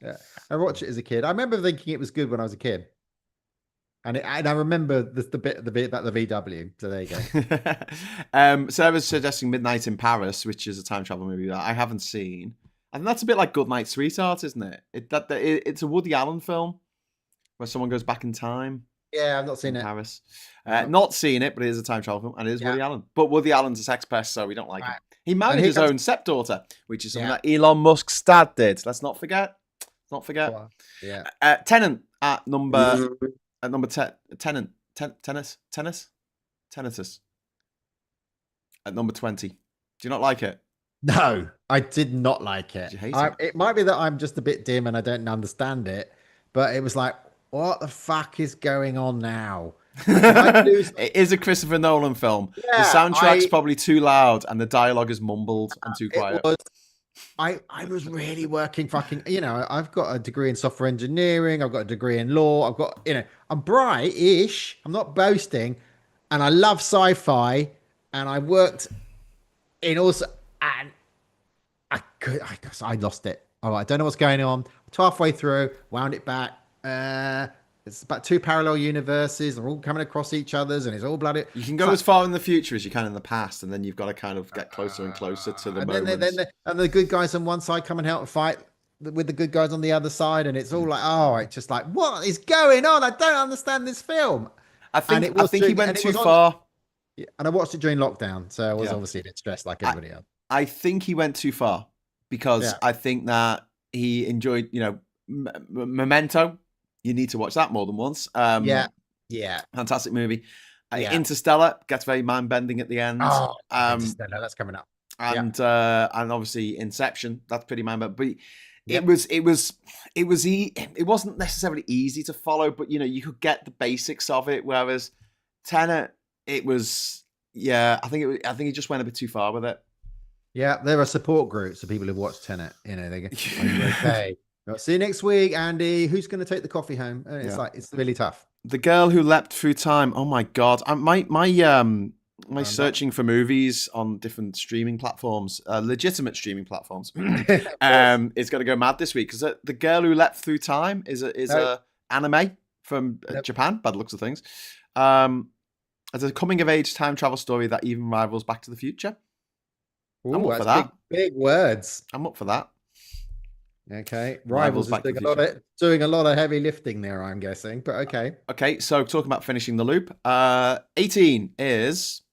Yeah. I watched it as a kid. I remember thinking it was good when I was a kid. And I remember the bit about the VW. So there you go. Sarah's suggesting Midnight in Paris, which is a time travel movie that I haven't seen. And that's a bit like Goodnight Sweetheart, isn't it? It's a Woody Allen film where someone goes back in time. Yeah, I've not seen it. Paris. Not seen it, but it is a time travel film, and it is Woody Allen. But Woody Allen's a sex pest, so we don't like him. He married his own stepdaughter, which is something that Elon Musk's dad did. Let's not forget. Yeah. Tennant at number 10. Tinnitus at number 20. Do you not like it? No, I did not like it. Did you hate it? It might be that I'm just a bit dim and I don't understand it, but it was like, what the fuck is going on now? Did I lose? It is a Christopher Nolan film. The Yeah, soundtrack's probably too loud and the dialogue is mumbled and too it quiet. was. I was really working fucking, I've got a degree in software engineering, I've got a degree in law, I've got, I'm bright-ish, I'm not boasting, and I love sci-fi, and I worked in also, and I lost it. All right, I don't know what's going on. Halfway through, wound it back. It's about two parallel universes. They're all coming across each other's, and it's all bloody. You can go as far in the future as you can in the past, and then you've got to kind of get closer and closer to the And moments. and the good guys on one side come and help fight with the good guys on the other side, and it's all like, oh, it's just like, what is going on? I don't understand this film. I And think it was he went too far. And I watched it during lockdown, so I was Yeah. obviously a bit stressed like everybody else. I think he went too far because Yeah. I think that he enjoyed, Memento. You need to watch that more than once. Yeah. Fantastic movie. Yeah. Interstellar gets very mind bending at the end. Oh, Interstellar, that's coming up. And obviously Inception, that's pretty mind bending. But Yep. it wasn't necessarily easy to follow, but you could get the basics of it. Whereas Tenet, it was I think he just went a bit too far with it. Yeah, there are support groups for people who've watched Tenet. They go, "Are you okay? See you next week, Andy. Who's going to take the coffee home?" And it's like, it's really tough. The Girl Who Leapt Through Time. Oh my god! My searching for movies on different streaming platforms, legitimate streaming platforms, is going to go mad this week because The Girl Who Leapt Through Time is a anime from Japan, by the looks of things. It's a coming of age time travel story that even rivals Back to the Future. Ooh, I'm up for that. Big words. I'm up for that. Okay, rivals is doing a lot of heavy lifting there, I'm guessing, but okay. Okay, so talking about finishing the loop, 18 is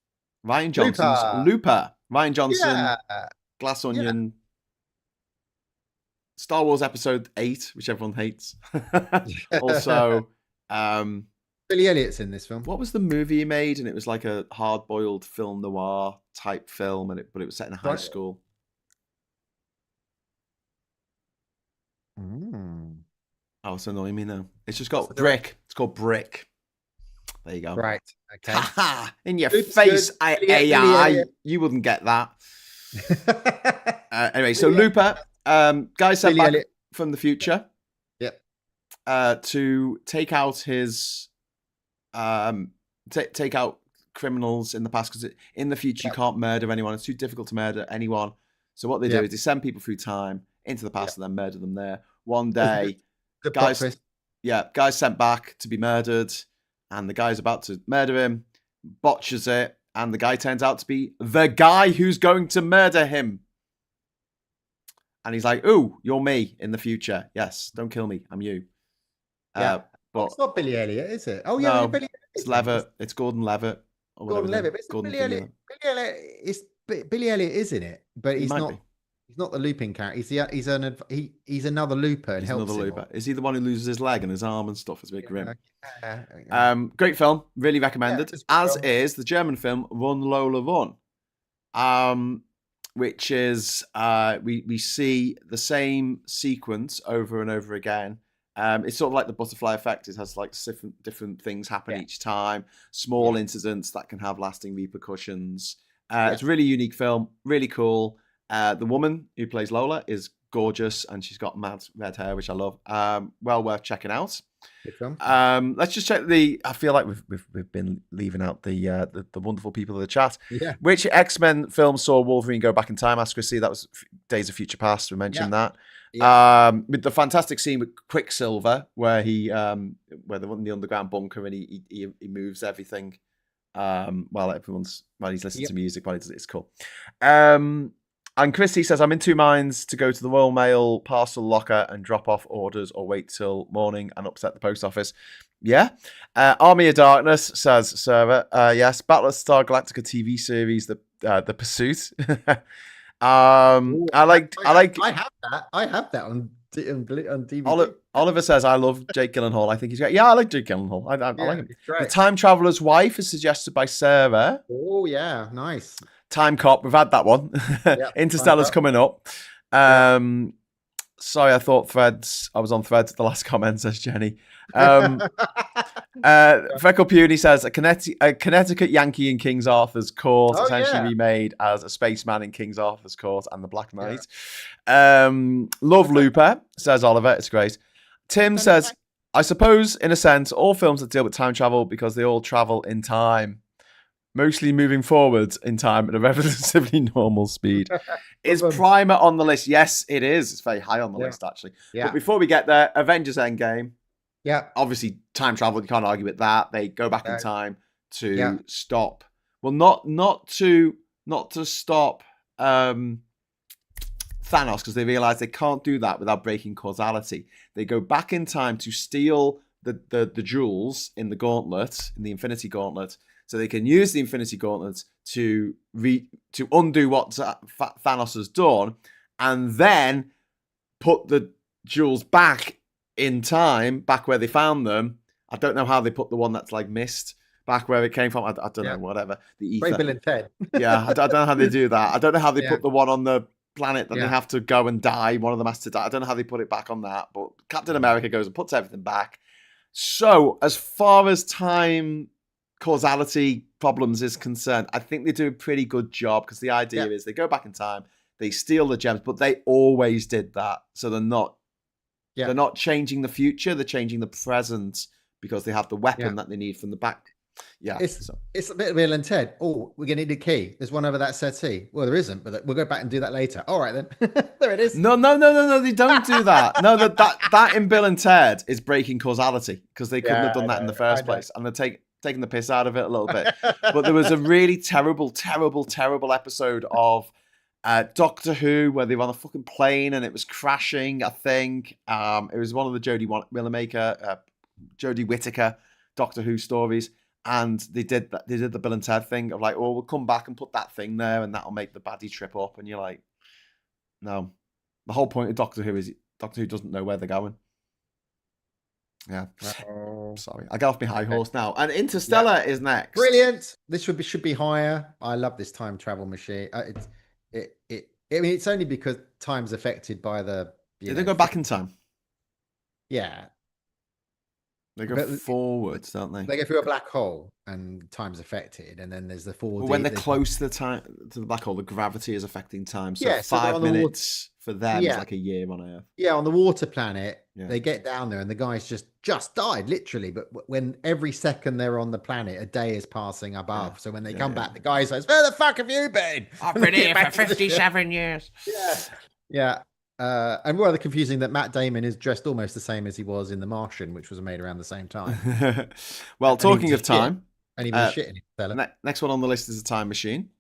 Ryan Johnson's Looper. Ryan Johnson, Glass Onion, Star Wars Episode 8, which everyone hates. Also, Billy Elliott's in this film. What was the movie he made? And it was like a hard-boiled film noir type film, but it was set in a high school. Oh, it's annoying me now. It's just got Brick. It's called Brick. There you go. Right. Okay. In your face, AI. You wouldn't get that. Anyway, so Looper, guy sent back from the future. Yep. To take out his, take out criminals in the past, because in the future you can't murder anyone. It's too difficult to murder anyone. So what they do is they send people through time into the past and then murder them there. One day, guys sent back to be murdered, and the guy's about to murder him, botches it, and the guy turns out to be the guy who's going to murder him. And he's like, "Ooh, you're me in the future. Yes, don't kill me. I'm you." But it's not Billy Elliot, is it? Oh yeah, no, Billy it's Levitt. It's Gordon Levitt. Gordon Levitt. Billy Elliot. Billy Elliot is in it, but he's not. He's not the looping character. He's another looper. And helps another looper. Is he the one who loses his leg and his arm and stuff? It's a bit grim. Great film. Really recommended. As is the German film Run Lola Run, which is we see the same sequence over and over again. It's sort of like the butterfly effect. It has like different things happen each time. Small incidents that can have lasting repercussions. It's a really unique film. Really cool. The woman who plays Lola is gorgeous, and she's got mad red hair, which I love. Well worth checking out. Let's just check I feel like we've been leaving out the wonderful people of the chat. Yeah. Which X-Men film saw Wolverine go back in time? Ask Chrissy. That was Days of Future Past. We mentioned that. Yeah. With the fantastic scene with Quicksilver, where where they're in the underground bunker and he moves everything while he's listening to music. While it's cool. And Christy says, "I'm in two minds to go to the Royal Mail parcel locker and drop off orders, or wait till morning and upset the post office." Yeah. Army of Darkness, says Sarah. Yes. Battlestar Galactica TV series, the Pursuit. I have that on DVD. Oliver says, "I love Jake Gyllenhaal. I think he's great." Yeah, I like Jake Gyllenhaal. I like him. The Time Traveler's Wife is suggested by Sarah. Oh yeah, nice. Time Cop, we've had that one. Interstellar's coming up. Sorry, I thought Threads. I was on Threads at the last comment, says Jenny. Freckle Puny says a Connecticut Yankee in King Arthur's Court, Oh essentially yeah, remade as a spaceman in King Arthur's Court and the Black yeah. Knight. Love Looper, says Oliver. It's great. Tim says, I suppose, in a sense, all films that deal with time travel because they all travel in time, mostly moving forwards in time at a relatively normal speed. Is Primer on the list? Yes, it is. It's very high on the list, actually. Yeah. But before we get there, Avengers Endgame. Yeah. Obviously, time travel, you can't argue with that. They go back in time to stop. Well, not to stop Thanos, because they realize they can't do that without breaking causality. They go back in time to steal the jewels in the gauntlet, in the Infinity Gauntlet, so they can use the Infinity Gauntlet to undo what Thanos has done, and then put the jewels back in time, back where they found them. I don't know how they put the one that's like missed back where it came from. I don't know, whatever. The ether. Bill and Ted. Yeah, I don't know how they do that. I don't know how they put the one on the planet that they have to go and die. One of them has to die. I don't know how they put it back on that, but Captain America goes and puts everything back. So as far as time causality problems is concerned, I think they do a pretty good job, because the idea is they go back in time, they steal the gems, but they always did that. So they're not changing the future, they're changing the present, because they have the weapon that they need from the back. Yeah, it's a bit of Bill and Ted. Oh, we're gonna need a key. There's one over that settee. Well, there isn't, but we'll go back and do that later. All right then. There it is. No, they don't do that. No, that in Bill and Ted is breaking causality, because they couldn't have done that in the first place, and they're taking the piss out of it a little bit. But there was a really terrible episode of Doctor Who where they were on a fucking plane and it was crashing. I think it was one of the Jodie Whittaker Doctor Who stories, and they did the Bill and Ted thing of like, oh, we'll come back and put that thing there, and that'll make the baddie trip up. And you're like, no, the whole point of Doctor Who is Doctor Who doesn't know where they're going. Yeah. Sorry, I got off my high horse now. And Interstellar is next. Brilliant. This should be higher. I love this time travel machine. I mean, it's only because time's affected by the. They go back in time. Yeah. They go forwards, don't they? They go through a black hole and time's affected, and then there's the 4D. Well, when they're close to the black hole, the gravity is affecting time. So 5 minutes for them is like a year on Earth. Yeah, on the water planet, they get down there and the guy's just died, literally. But when every second they're on the planet, a day is passing above. Yeah. So when they come back, the guy says, "Where the fuck have you been? I've been here for 57 years." Yeah. And rather confusing that Matt Damon is dressed almost the same as he was in The Martian, which was made around the same time. Well, talking of time, and he was shitting it. Next one on the list is a time machine.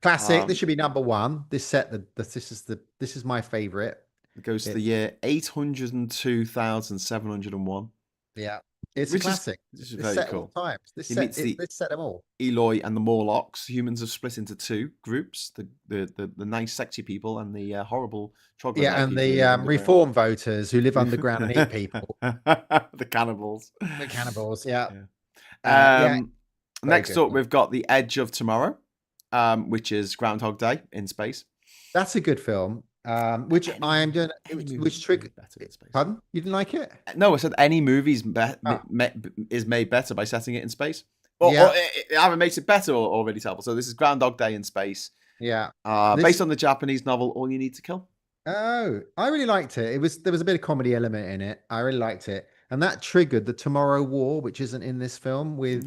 Classic. This should be number one. This is my favorite. It goes to the year 802,701. Yeah. It's a classic. This is very cool. This set them all. Eloi and the Morlocks. Humans have split into two groups: the nice, sexy people and the horrible troglodyte. Yeah, and the reform voters who live underground and eat people. The cannibals. The cannibals. Yeah. Next up, we've got The Edge of Tomorrow, which is Groundhog Day in space. That's a good film. Which I am doing, which triggered better in space. Pardon? You didn't like it? No, I said any movie is made better by setting it in space. Or it either makes it better or already terrible. So this is Groundhog Day in space. Yeah. Based on the Japanese novel All You Need to Kill. Oh, I really liked it. There was a bit of comedy element in it. I really liked it. And that triggered the Tomorrow War, which isn't in this film, with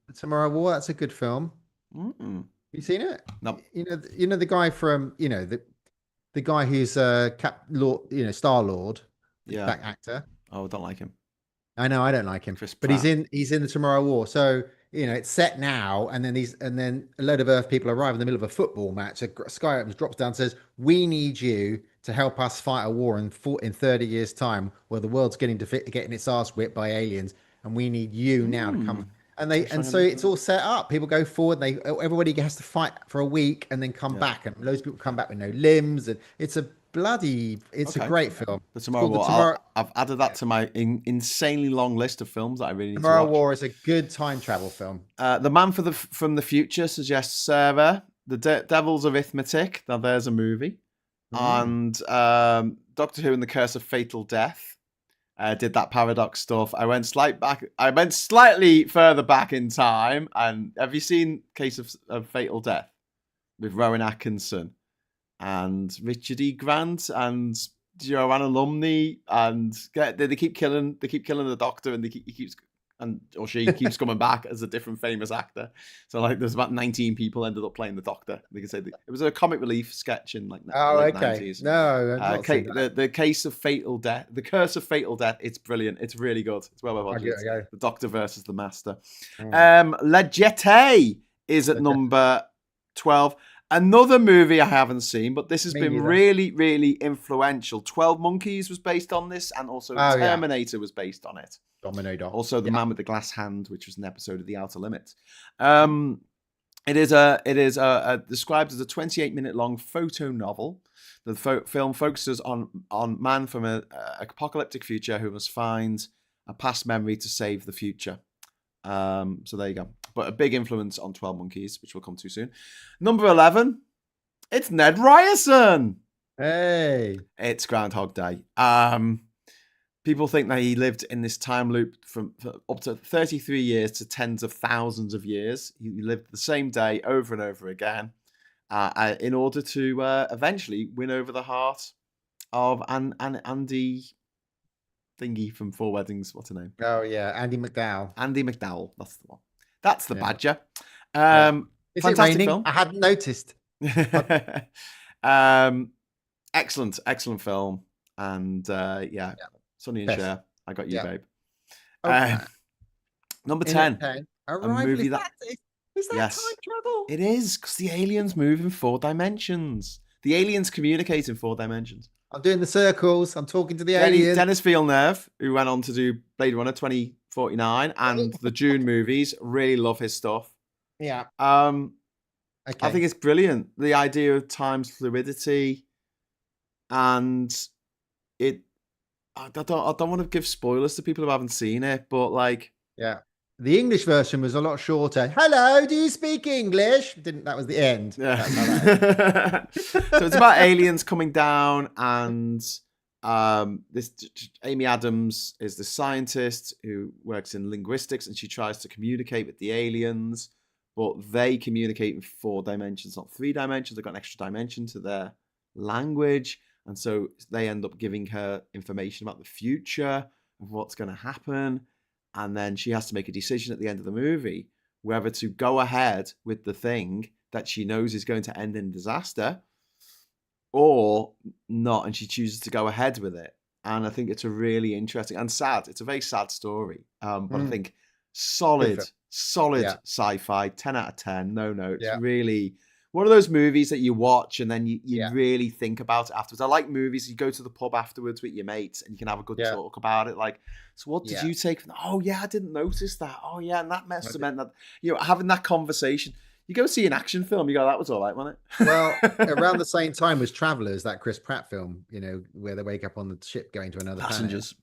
the Tomorrow War. That's a good film. You seen it? No. You know the guy from, the guy who's Star Lord, back actor. Oh, I don't like him. I know, I don't like him. But he's in the Tomorrow War. So it's set now, and then a load of Earth people arrive in the middle of a football match. A sky opens, drops down, says, "We need you to help us fight a war in 30 years' time, where the world's getting its ass whipped by aliens, and we need you now to come." And so it's all set up. People go forward. Everybody has to fight for a week and then come back. And loads of people come back with no limbs. And it's a great film. The Tomorrow War. I've added that to my insanely long list of films that I really need to watch. Tomorrow War is a good time travel film. The Man from the Future suggests Sarah. The Devil's Arithmetic. Now there's a movie. and Doctor Who and the Curse of Fatal Death. Did that paradox stuff. I went slightly further back in time. And have you seen Case of Fatal Death with Rowan Atkinson and Richard E. Grant and Joanna Lumley? And they keep killing the Doctor, and she keeps coming back as a different famous actor. So like, there's about 19 people ended up playing the Doctor. They can say it was a comic relief sketch in like late 90s. No, I've not seen that. The Case of Fatal Death, the Curse of Fatal Death. It's brilliant. It's really good. It's well watched. The Doctor versus the Master. Legete is at number 12. Another movie I haven't seen, but this has been really, really influential. 12 Monkeys was based on this, and also Terminator was based on it. Domino Doc. Also, The Man with the Glass Hand, which was an episode of The Outer Limits. It is described as a 28-minute long photo novel. The film focuses on man from an apocalyptic future who must find a past memory to save the future. So there you go. But a big influence on 12 Monkeys, which we'll come to soon. Number 11, it's Ned Ryerson. Hey. It's Groundhog Day. People think that he lived in this time loop for up to 33 years to tens of thousands of years. He lived the same day over and over again in order to eventually win over the heart of Andy thingy from Four Weddings. What's her name? Oh, yeah. Andy McDowell. Andy McDowell. That's the one. That's the badger. Is fantastic it raining? film. I hadn't noticed. Excellent film. And Sonny and Cher, I got you, babe. Number 10. A movie is that time travel? It is, because the aliens move in 4 dimensions. The aliens communicate in 4 dimensions. I'm doing the circles. I'm talking to the aliens. Dennis Villeneuve, who went on to do Blade Runner 2049 and the Dune movies, really love his stuff. Yeah. I think it's brilliant. The idea of time's fluidity, and I don't want to give spoilers to people who haven't seen it, but like, the English version was a lot shorter. Hello, do you speak English? That was the end. Yeah. So it's about aliens coming down, and this Amy Adams is the scientist who works in linguistics, and she tries to communicate with the aliens, but they communicate in 4 dimensions, not 3 dimensions. They've got an extra dimension to their language. And so they end up giving her information about the future of what's going to happen. And then she has to make a decision at the end of the movie whether to go ahead with the thing that she knows is going to end in disaster or not. And she chooses to go ahead with it. And I think it's a really interesting and sad. It's a very sad story. But I think solid sci-fi, 10 out of 10. No notes. Really one of those movies that you watch and then you really think about it afterwards. I like movies. You go to the pub afterwards with your mates and you can have a good talk about it. Like, so what did you take from that? Oh, yeah, I didn't notice that. Oh, yeah, and that must have meant that, having that conversation. You go see an action film, you go, that was all right, wasn't it? Well, around the same time was Travelers, that Chris Pratt film, where they wake up on the ship going to another Passengers.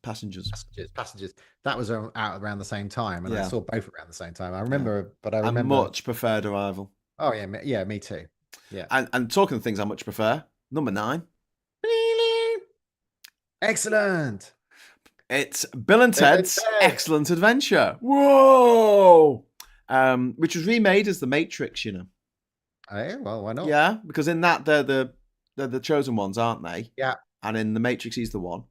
That was out around the same time. And I saw both around the same time. I remember. I much preferred Arrival. Oh, yeah, me too. Yeah. And talking of things I much prefer, number 9. Excellent. It's Bill and Ted's Excellent Adventure. Whoa! Which was remade as The Matrix, Oh, well, why not? Yeah, because in that they're the chosen ones, aren't they? Yeah. And in The Matrix, he's the one.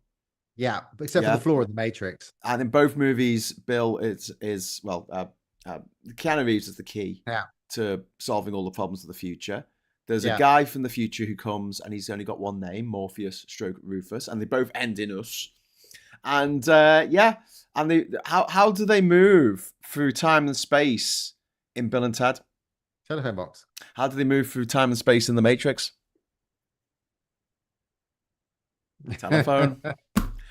Yeah, except for the floor of The Matrix. And in both movies, Bill is Keanu Reeves is the key to solving all the problems of the future. There's a guy from the future who comes and he's only got one name, Morpheus / Rufus, and they both end in us. And how do they move through time and space in Bill and Ted? Telephone box. How do they move through time and space in The Matrix? Telephone.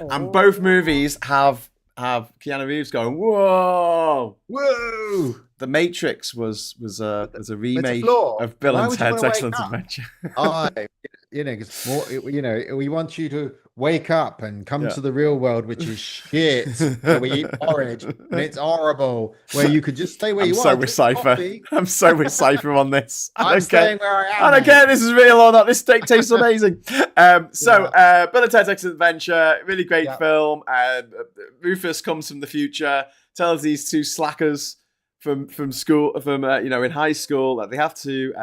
And both movies have Keanu Reeves going, whoa. Whoa. The Matrix was a remake flaw. of Bill Why and would you Ted's wanna wake Excellent up? Adventure. Because we want you to wake up and come Yeah. to the real world, which is shit, where we eat porridge and it's horrible. Where you could just stay where you so are. with drink Cypher. coffee. I'm so with Cypher on this. I'm staying where I am. I don't mate. care if this is real or not. This steak tastes amazing. Bill and Ted's Excellent Adventure, really great film. Rufus comes from the future, tells these two slackers from school, in high school, that they have to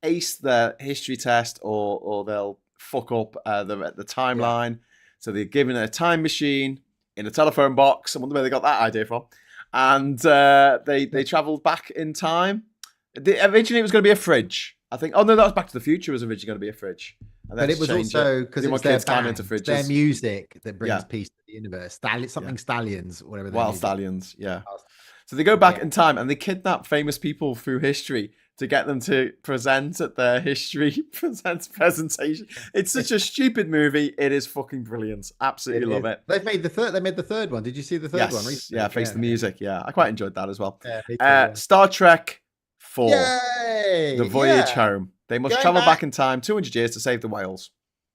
ace the history test or they'll fuck up the timeline. Yeah. So they're given a time machine in a telephone box. I wonder where they got that idea from. And they travelled back in time. Originally, it was going to be a fridge. I think. Oh no, that was Back to the Future. Was originally going to be a fridge. But it was also because it's their band, it's their music that brings peace to the universe. Stallions, whatever. Wild Stallions, yeah. So they go back in time and they kidnap famous people through history to get them to present at their history presentation. It's such a stupid movie. It is fucking brilliant. Absolutely love it. They made the third one. Did you see the third one recently? Yeah, Face the Music. Yeah, I quite enjoyed that as well. Yeah, Star Trek 4. Yay! The Voyage Home. They must travel back in time 200 years to save the whales.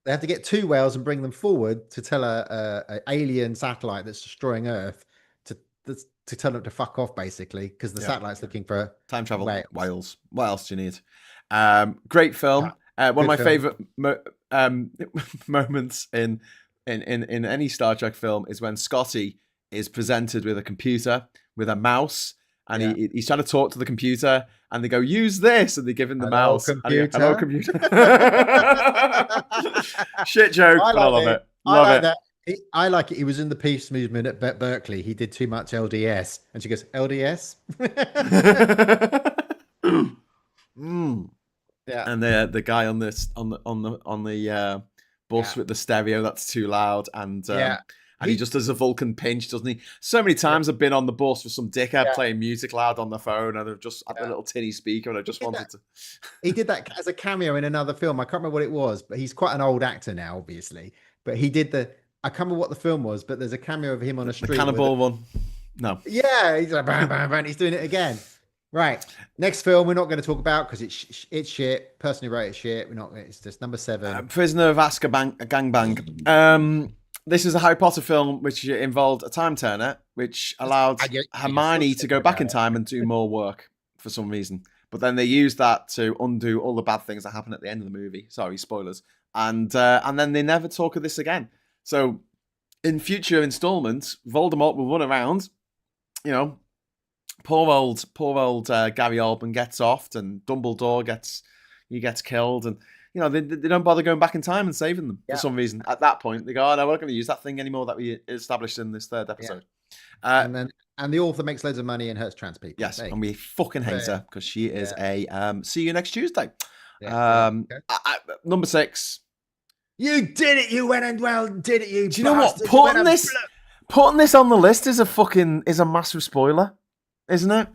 They have to get 2 whales and bring them forward to tell a alien satellite that's destroying Earth to tell them to fuck off, basically, because the satellite's looking for time travel whales. What else do you need? Great film. One of my favorite moments in any Star Trek film is when Scotty is presented with a computer with a mouse, and he's trying to talk to the computer, and they go, "Use this," and they give him the mouse. Computer. Hello, computer. Shit joke. I love it. Love it. That. I like it. He was in the peace movement at Berkeley. He did too much LDS, and she goes, "LDS." Yeah. And the guy on the bus with the stereo that's too loud, and he just does a Vulcan pinch, doesn't he? So many times I've been on the bus with some dickhead playing music loud on the phone, and I've just had a little tinny speaker, and I just wanted to. He did that as a cameo in another film. I can't remember what it was, but he's quite an old actor now, obviously. But he did I can't remember what the film was, but there's a cameo of him on a street. The cannibal one. No. Yeah, he's like bam, bam, bam. He's doing it again. Right. Next film we're not going to talk about because it's shit. Person who wrote it shit. It's just number 7. Prisoner of Azkaban gangbang. This is a Harry Potter film which involved a time turner, which allowed Hermione to go back in time and do more work for some reason. But then they used that to undo all the bad things that happen at the end of the movie. Sorry, spoilers. And then they never talk of this again. So, in future installments, Voldemort will run around, poor old Gary Oldman gets offed, and Dumbledore gets killed, and they don't bother going back in time and saving them for some reason. At that point, they go, "Oh no, we're not going to use that thing anymore that we established in this 3rd episode." And the author makes loads of money and hurts trans people. Yes, and we fucking hate her because she is a. See you next Tuesday. Number 6. You did it. You went and did it. Do you know what? Putting this on the list is a massive spoiler, isn't it?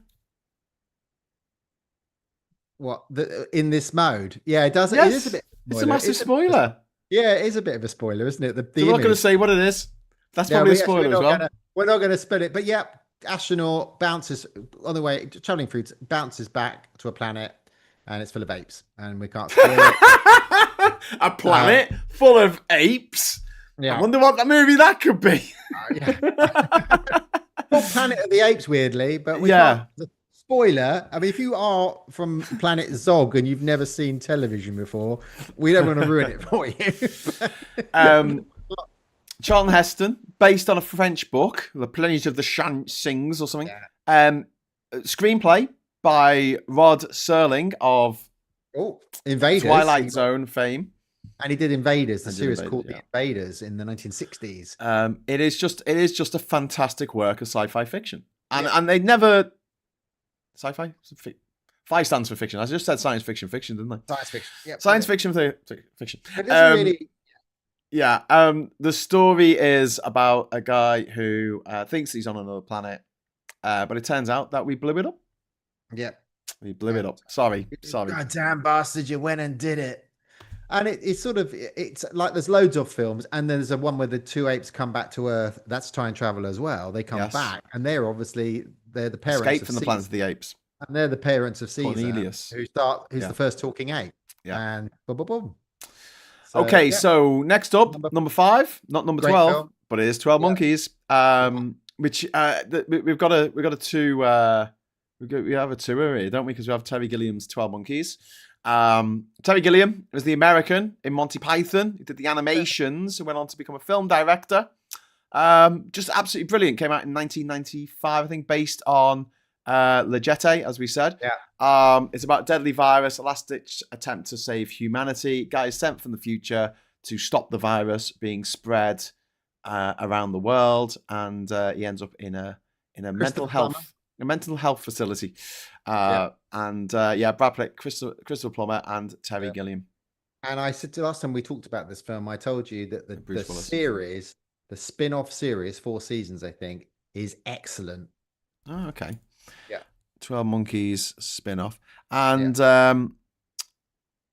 What in this mode? Yeah, it does. Yes, it is a bit. It's a massive spoiler. It is a bit of a spoiler, isn't it? We're not going to say what it is. That's probably a spoiler as well. We're not going to spill it, but astronaut bounces on the way, traveling through, bounces back to a planet, and it's full of apes, and we can't spoil it. A planet full of apes. I wonder what the movie that could be. Not Planet of the Apes, weirdly, but we can't. Spoiler. I mean, if you are from Planet Zog and you've never seen television before, we don't want to ruin it for you. Charlton Heston, based on a French book, The Plunge of the Sings or something. Screenplay by Rod Serling of Invaders, Twilight Zone fame. And he did Invaders, the series called The Invaders in the 1960s. It is just a fantastic work of sci-fi fiction. And they never... Sci-fi? Phi stands for fiction. I just said science fiction, didn't I? Science fiction. Yeah, science fiction. Fiction. It doesn't really... The story is about a guy who thinks he's on another planet, but it turns out that we blew it up. Yeah. We blew it up. Sorry. Goddamn bastard, you went and did it. And it's like there's loads of films, and there's a one where the 2 apes come back to Earth. That's time travel as well. They come back, and they're the parents. Escape from the Planet of the Apes. And they're the parents of Caesar, Cornelius. who's the first talking ape. Yeah. And boom, boom, boom. So, Okay, so next up, number 5, not number Great 12, film. but it is 12 Yeah. Monkeys. Which we've got a two. We have a tour here, don't we? Because we have Terry Gilliam's 12 Monkeys. Terry Gilliam was the American in Monty Python. He did the animations and went on to become a film director. Just absolutely brilliant. Came out in 1995, I think, based on Legette, as we said. Yeah. It's about a deadly virus, a last-ditch attempt to save humanity. Guy is sent from the future to stop the virus being spread around the world, and he ends up in a mental health facility. And Brad Pitt, Christopher Plummer, and Terry Gilliam. And I said last time we talked about this film, I told you that the series, the spin-off series, 4 seasons, I think, is excellent. Oh, okay. Yeah. 12 Monkeys spin-off. And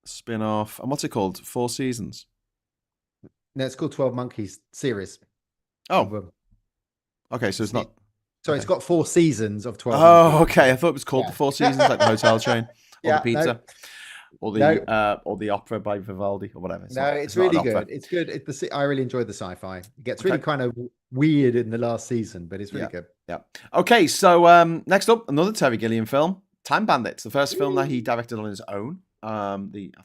spin-off. And what's it called? 4 seasons? No, it's called 12 Monkeys series. Oh. Okay, so it's not... So it's got 4 seasons of 12 Monkeys. Monkeys. Okay. I thought it was called the 4 seasons, like the hotel chain. Or the pizza. Or the opera by Vivaldi or whatever. It's really good. It's good. I really enjoyed the sci-fi. It gets really kind of weird in the last season, but it's really good. Yeah. Okay, so next up, another Terry Gilliam film, Time Bandits, the first film that he directed on his own. I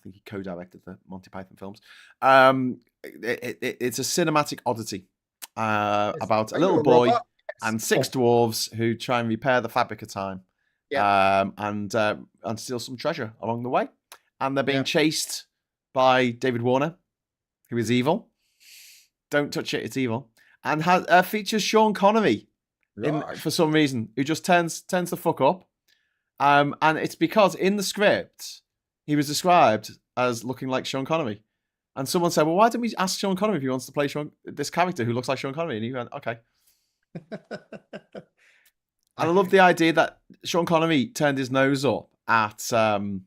think he co-directed the Monty Python films. It's a cinematic oddity about a little boy and 6 dwarves who try and repair the fabric of time. And steal some treasure along the way. And they're being chased by David Warner, who is evil. Don't touch it, it's evil. And features Sean Connery for some reason, who just turns the fuck up. And it's because in the script, he was described as looking like Sean Connery. And someone said, well, why don't we ask Sean Connery if he wants to play this character who looks like Sean Connery? And he went, okay. And I love the idea that Sean Connery turned his nose up at playing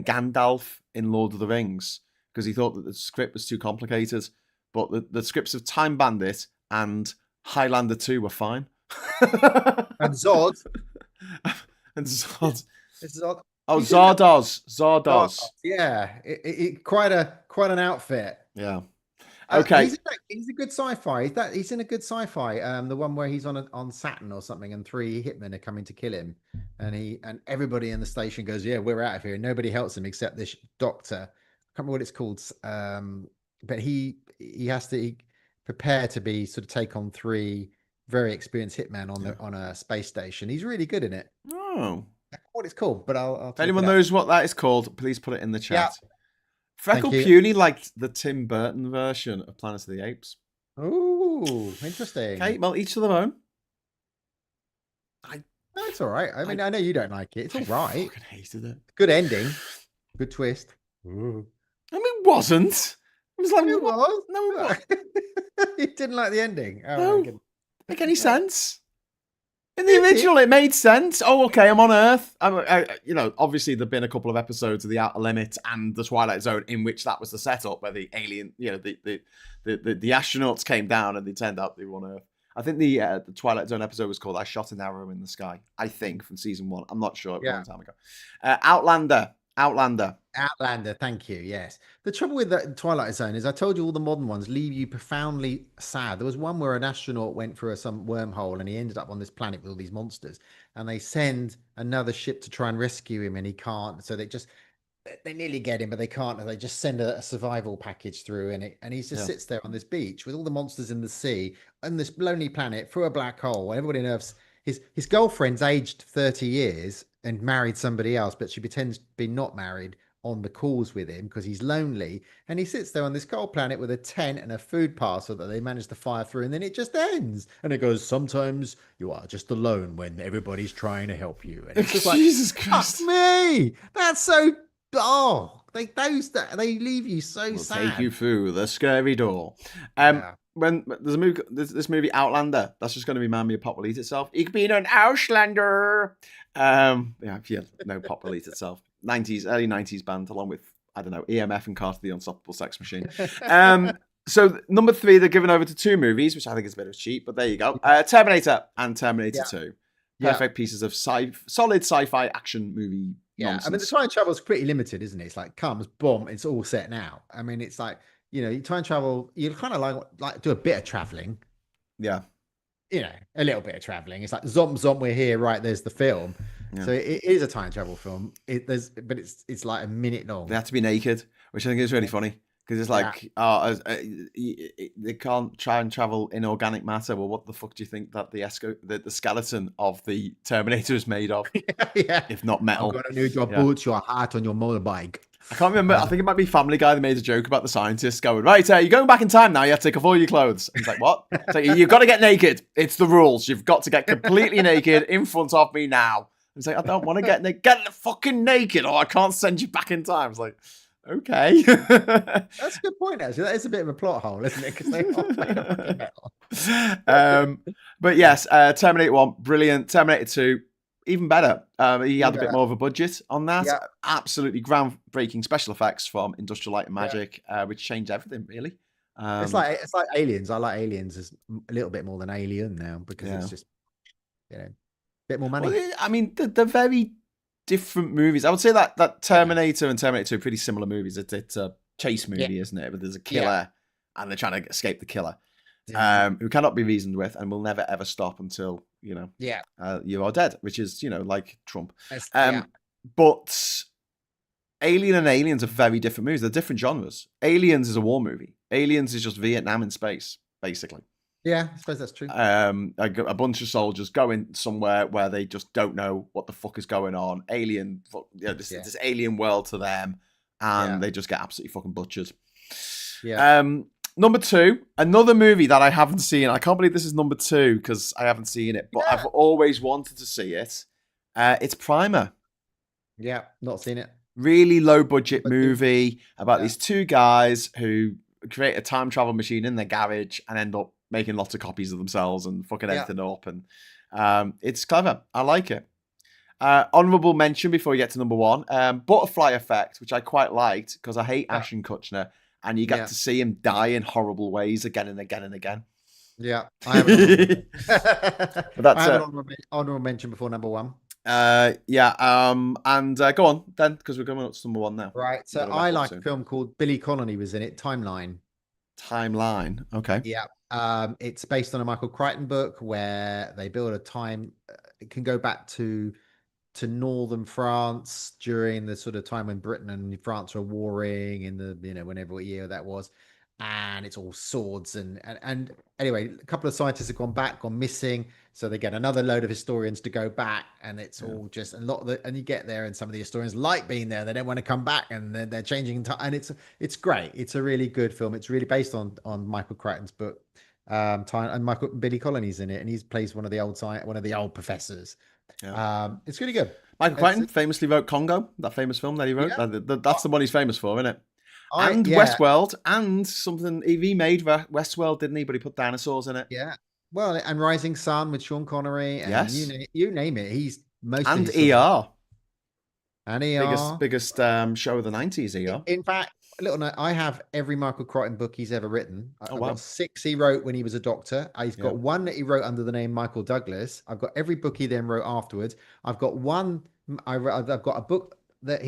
Gandalf in Lord of the Rings because he thought that the script was too complicated. But the scripts of Time Bandit and Highlander 2 were fine. And Zod. And Zod. Zod. Oh, Zardoz. Yeah, quite an outfit. Yeah. Okay. He's a good sci-fi. He's in a good sci-fi. The one where he's on Saturn or something, and 3 hitmen are coming to kill him, and everybody in the station goes, "Yeah, we're out of here." Nobody helps him except this doctor. I can't remember what it's called. But he has to prepare to be sort of take on 3 very experienced hitmen on a space station. He's really good in it. Oh, what it's called? But I'll if anyone knows what that is called, please put it in the chat. Yeah. Freckle Puny liked the Tim Burton version of Planet of the Apes. Oh, interesting. Okay, well, each to their own. No, it's all right. I mean, I know you don't like it. It's all right. I fucking hated it. Good ending. Good twist. Ooh. I mean, it wasn't. It was like, it was. No, it wasn't. You didn't like the ending. Oh, no, make any sense? In the original, it made sense. Oh, okay, I'm on Earth. Obviously, there've been a couple of episodes of The Outer Limits and The Twilight Zone in which that was the setup, where the alien, the astronauts came down and they turned out they were on Earth. I think the Twilight Zone episode was called "I Shot an Arrow in the Sky." I think from season 1. I'm not sure. It was a long time ago. Outlander. Thank you. Yes. The trouble with the Twilight Zone is I told you all the modern ones leave you profoundly sad. There was one where an astronaut went through some wormhole and he ended up on this planet with all these monsters, and they send another ship to try and rescue him and he can't. So they nearly get him, but they can't. And they just send a survival package through, and he just sits there on this beach with all the monsters in the sea on this lonely planet through a black hole. And everybody knows his girlfriend's aged 30 years and married somebody else, but she pretends to be not married on the calls with him because he's lonely. And he sits there on this cold planet with a tent and a food parcel that they managed to fire through, and then it just ends. And it goes, sometimes you are just alone when everybody's trying to help you. And it's just like, Jesus Christ. Fuck me. That's so... Oh, they leave you so sad. Take you through the scary door. When there's this movie Outlander, that's just going to remind me of Pop Will Eat Itself. You could be in an Auslander. No, Pop Will Eat Itself. Early 90s band, along with, I don't know, EMF and Carter the Unstoppable Sex Machine. So number 3, they're given over to 2 movies, which I think is a bit of a cheat, but there you go. Terminator and Terminator 2. perfect pieces of solid sci-fi action movie Yeah, nonsense. I mean, the time travel is pretty limited, isn't it? It's like comes, boom, it's all set now. I mean, it's like, you time travel, you kind of like do a bit of traveling, Yeah. A little bit of traveling. It's like zomp zomp, we're here, right? There's the film. Yeah. So it is a time travel film. But it's like a minute long. They have to be naked, which I think is really funny because it's like, they can't try and travel in organic matter. Well, what the fuck do you think that the skeleton of the Terminator is made of? Yeah. If not metal. I'm gonna need your boots, your hat, on your motorbike. I can't remember. I think it might be Family Guy that made a joke about the scientists going, right, you're going back in time now. You have to take off all your clothes. He's like, what? It's like, you've got to get naked. It's the rules. You've got to get completely naked in front of me now. It's like, I don't want to get naked. Get fucking naked or I can't send you back in time. It's like, okay. That's a good point, actually. That is a bit of a plot hole, isn't it? Because they are made of fucking metal. But yes, Terminator 1, brilliant. Terminator 2, even better. He had a bit more of a budget on that. Yeah. Absolutely groundbreaking special effects from Industrial Light and Magic, which changed everything, really. It's like Aliens. I like Aliens as a little bit more than Alien now because it's just a bit more money. Well, I mean, they're very different movies. I would say that Terminator and Terminator 2 are pretty similar movies. It's a chase movie, isn't it? But there's a killer and they're trying to escape the killer, who cannot be reasoned with and will never ever stop until you are dead, which is like Trump. But Alien and Aliens are very different movies. They're different genres. Aliens is a war movie. Aliens is just Vietnam in space, basically. Yeah, I suppose that's true. A bunch of soldiers going somewhere where they just don't know what the fuck is going on. This alien world to them, and they just get absolutely fucking butchered. Yeah. Number 2, another movie that I haven't seen. I can't believe this is number 2 because I haven't seen it, but I've always wanted to see it. It's Primer. Yeah, not seen it. Really low budget movie about these two guys who create a time travel machine in their garage and end up making lots of copies of themselves and fucking everything up. And it's clever. I like it. Honorable mention before you get to number 1, Butterfly Effect, which I quite liked because I hate Ashton Kutcher. And you get to see him die in horrible ways again and again and again. Yeah, I have an honorable mention before number 1. And go on then, because we're going up to number 1 now. Right, so I like a film called Billy Connolly was in it, Timeline. Okay. Yeah, it's based on a Michael Crichton book where they build a time. It can go back to northern France during the sort of time when Britain and France were warring in the whenever year that was, and it's all swords and anyway, a couple of scientists have gone missing, so they get another load of historians to go back, and it's all just a lot of and you get there and some of the historians like being there, they don't want to come back, and they're changing time, and it's great. It's a really good film. It's really based on Michael Crichton's book, time, and Billy Connolly's in it, and he plays one of the old professors. It's really good. Michael Crichton famously wrote Congo, that famous film that he wrote. That's the one he's famous for, isn't it? Westworld, and something he made Westworld, didn't he? But he put dinosaurs in it. Yeah. Well, and Rising Sun with Sean Connery, and you name it. He's most and ER. And ER, biggest show of the 90s. ER. In fact, a little note, I have every Michael Crichton book he's ever written. I've got 6 he wrote when he was a doctor. He's got 1 that he wrote under the name Michael Douglas. I've got every book he then wrote afterwards. I've got I've got a book that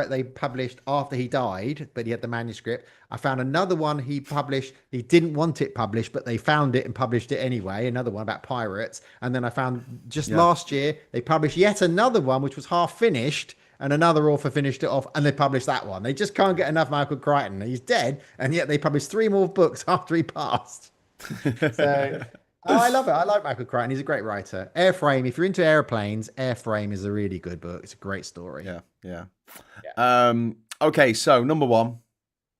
they published after he died, but he had the manuscript. I found another one he published. He didn't want it published, but they found it and published it anyway. Another one about pirates. And then I found last year they published yet another one which was half finished. And another author finished it off, and they published that one. They just can't get enough Michael Crichton. He's dead, and yet they published 3 more books after he passed. So I love it. I like Michael Crichton. He's a great writer. Airframe, if you're into airplanes, Airframe is a really good book. It's a great story. Yeah. Okay, so number 1.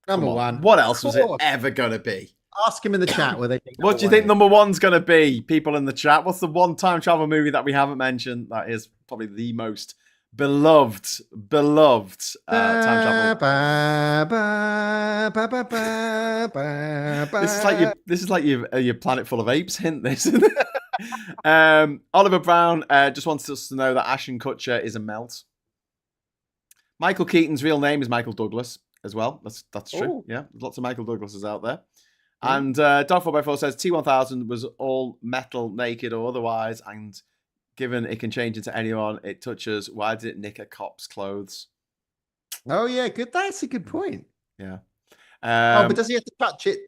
Number 1. What else was it ever going to be? Ask him in the chat where they think. What do you think number 1's going to be? People in the chat. What's the one time travel movie that we haven't mentioned that is probably the most beloved time travel. This is like your Planet Full of Apes hint. This. Oliver Brown just wants us to know that Ashton Kutcher is a melt. Michael Keaton's real name is Michael Douglas as well. That's true. Ooh. Yeah, there's lots of Michael Douglases out there. And Dog4x4 says T1000 was all metal, naked or otherwise, and given it can change into anyone it touches, why did it nick a cop's clothes? Oh yeah, good. That's a good point. Yeah. But does he have to touch it?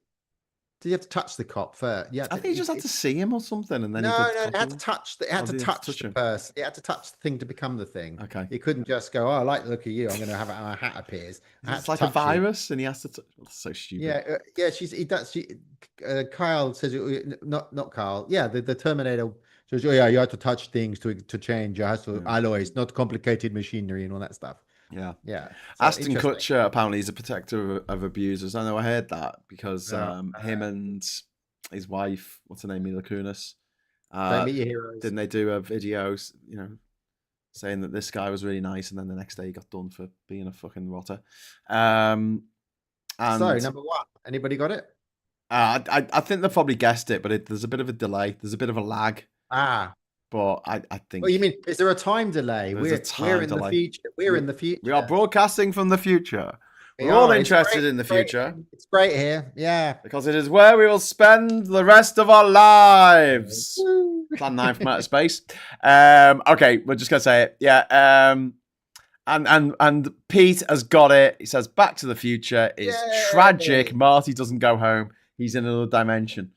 Does he have to touch the cop first? Yeah, I think he just had to see him or something, and then no, he could it had to him. touch. It had Or to did he have to touch touch the him? person. It had to touch the thing to become the thing. Okay. He couldn't just go, "Oh, I like the look of you. I'm going to have a hat appears." I had It's to like a touch it. virus, and he has to. That's so stupid. Yeah, yeah. He does. Kyle says, not Kyle. Yeah, the Terminator says, "Oh yeah, you have to touch things to change. You have to alloys, not complicated machinery and all that stuff." Yeah. Yeah. So Ashton Kutcher apparently is a protector of abusers. I know I heard that because him and his wife, what's her name, Mila Kunis, don't meet your heroes. didn't they do a video, saying that this guy was really nice, and then the next day he got done for being a fucking rotter. And so number one, anybody got it? I think they probably guessed it, but there's a bit of a delay. There's a bit of a lag. But I think. Well, you mean, is there a time delay? We're in the future. We're in the future. We are broadcasting from the future. We're all interested in the future. It's great here. Yeah. Because it is where we will spend the rest of our lives. Plan 9 from outer space. Okay, we're just going to say it. Yeah. And Pete has got it. He says Back to the Future is tragic. Marty doesn't go home. He's in another dimension.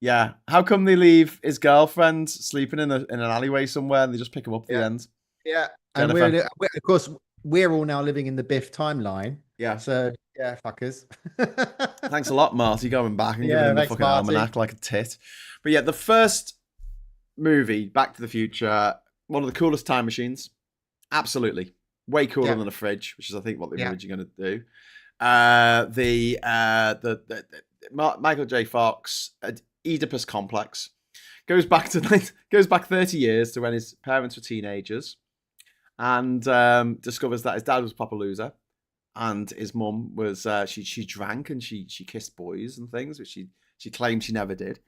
Yeah. How come they leave his girlfriend sleeping in an alleyway somewhere and they just pick him up at the end? Yeah. And of course, we're all now living in the Biff timeline. Yeah. So, yeah, fuckers. Thanks a lot, Marty, going back and giving him the fucking almanac like a tit. But yeah, the first movie, Back to the Future, one of the coolest time machines. Absolutely. Way cooler than a fridge, which is, I think, what they're originally going to do. Michael J. Fox, Oedipus complex, goes back 30 years to when his parents were teenagers, and discovers that his dad was a proper loser, and his mum was she drank and she kissed boys and things, which she claimed she never did,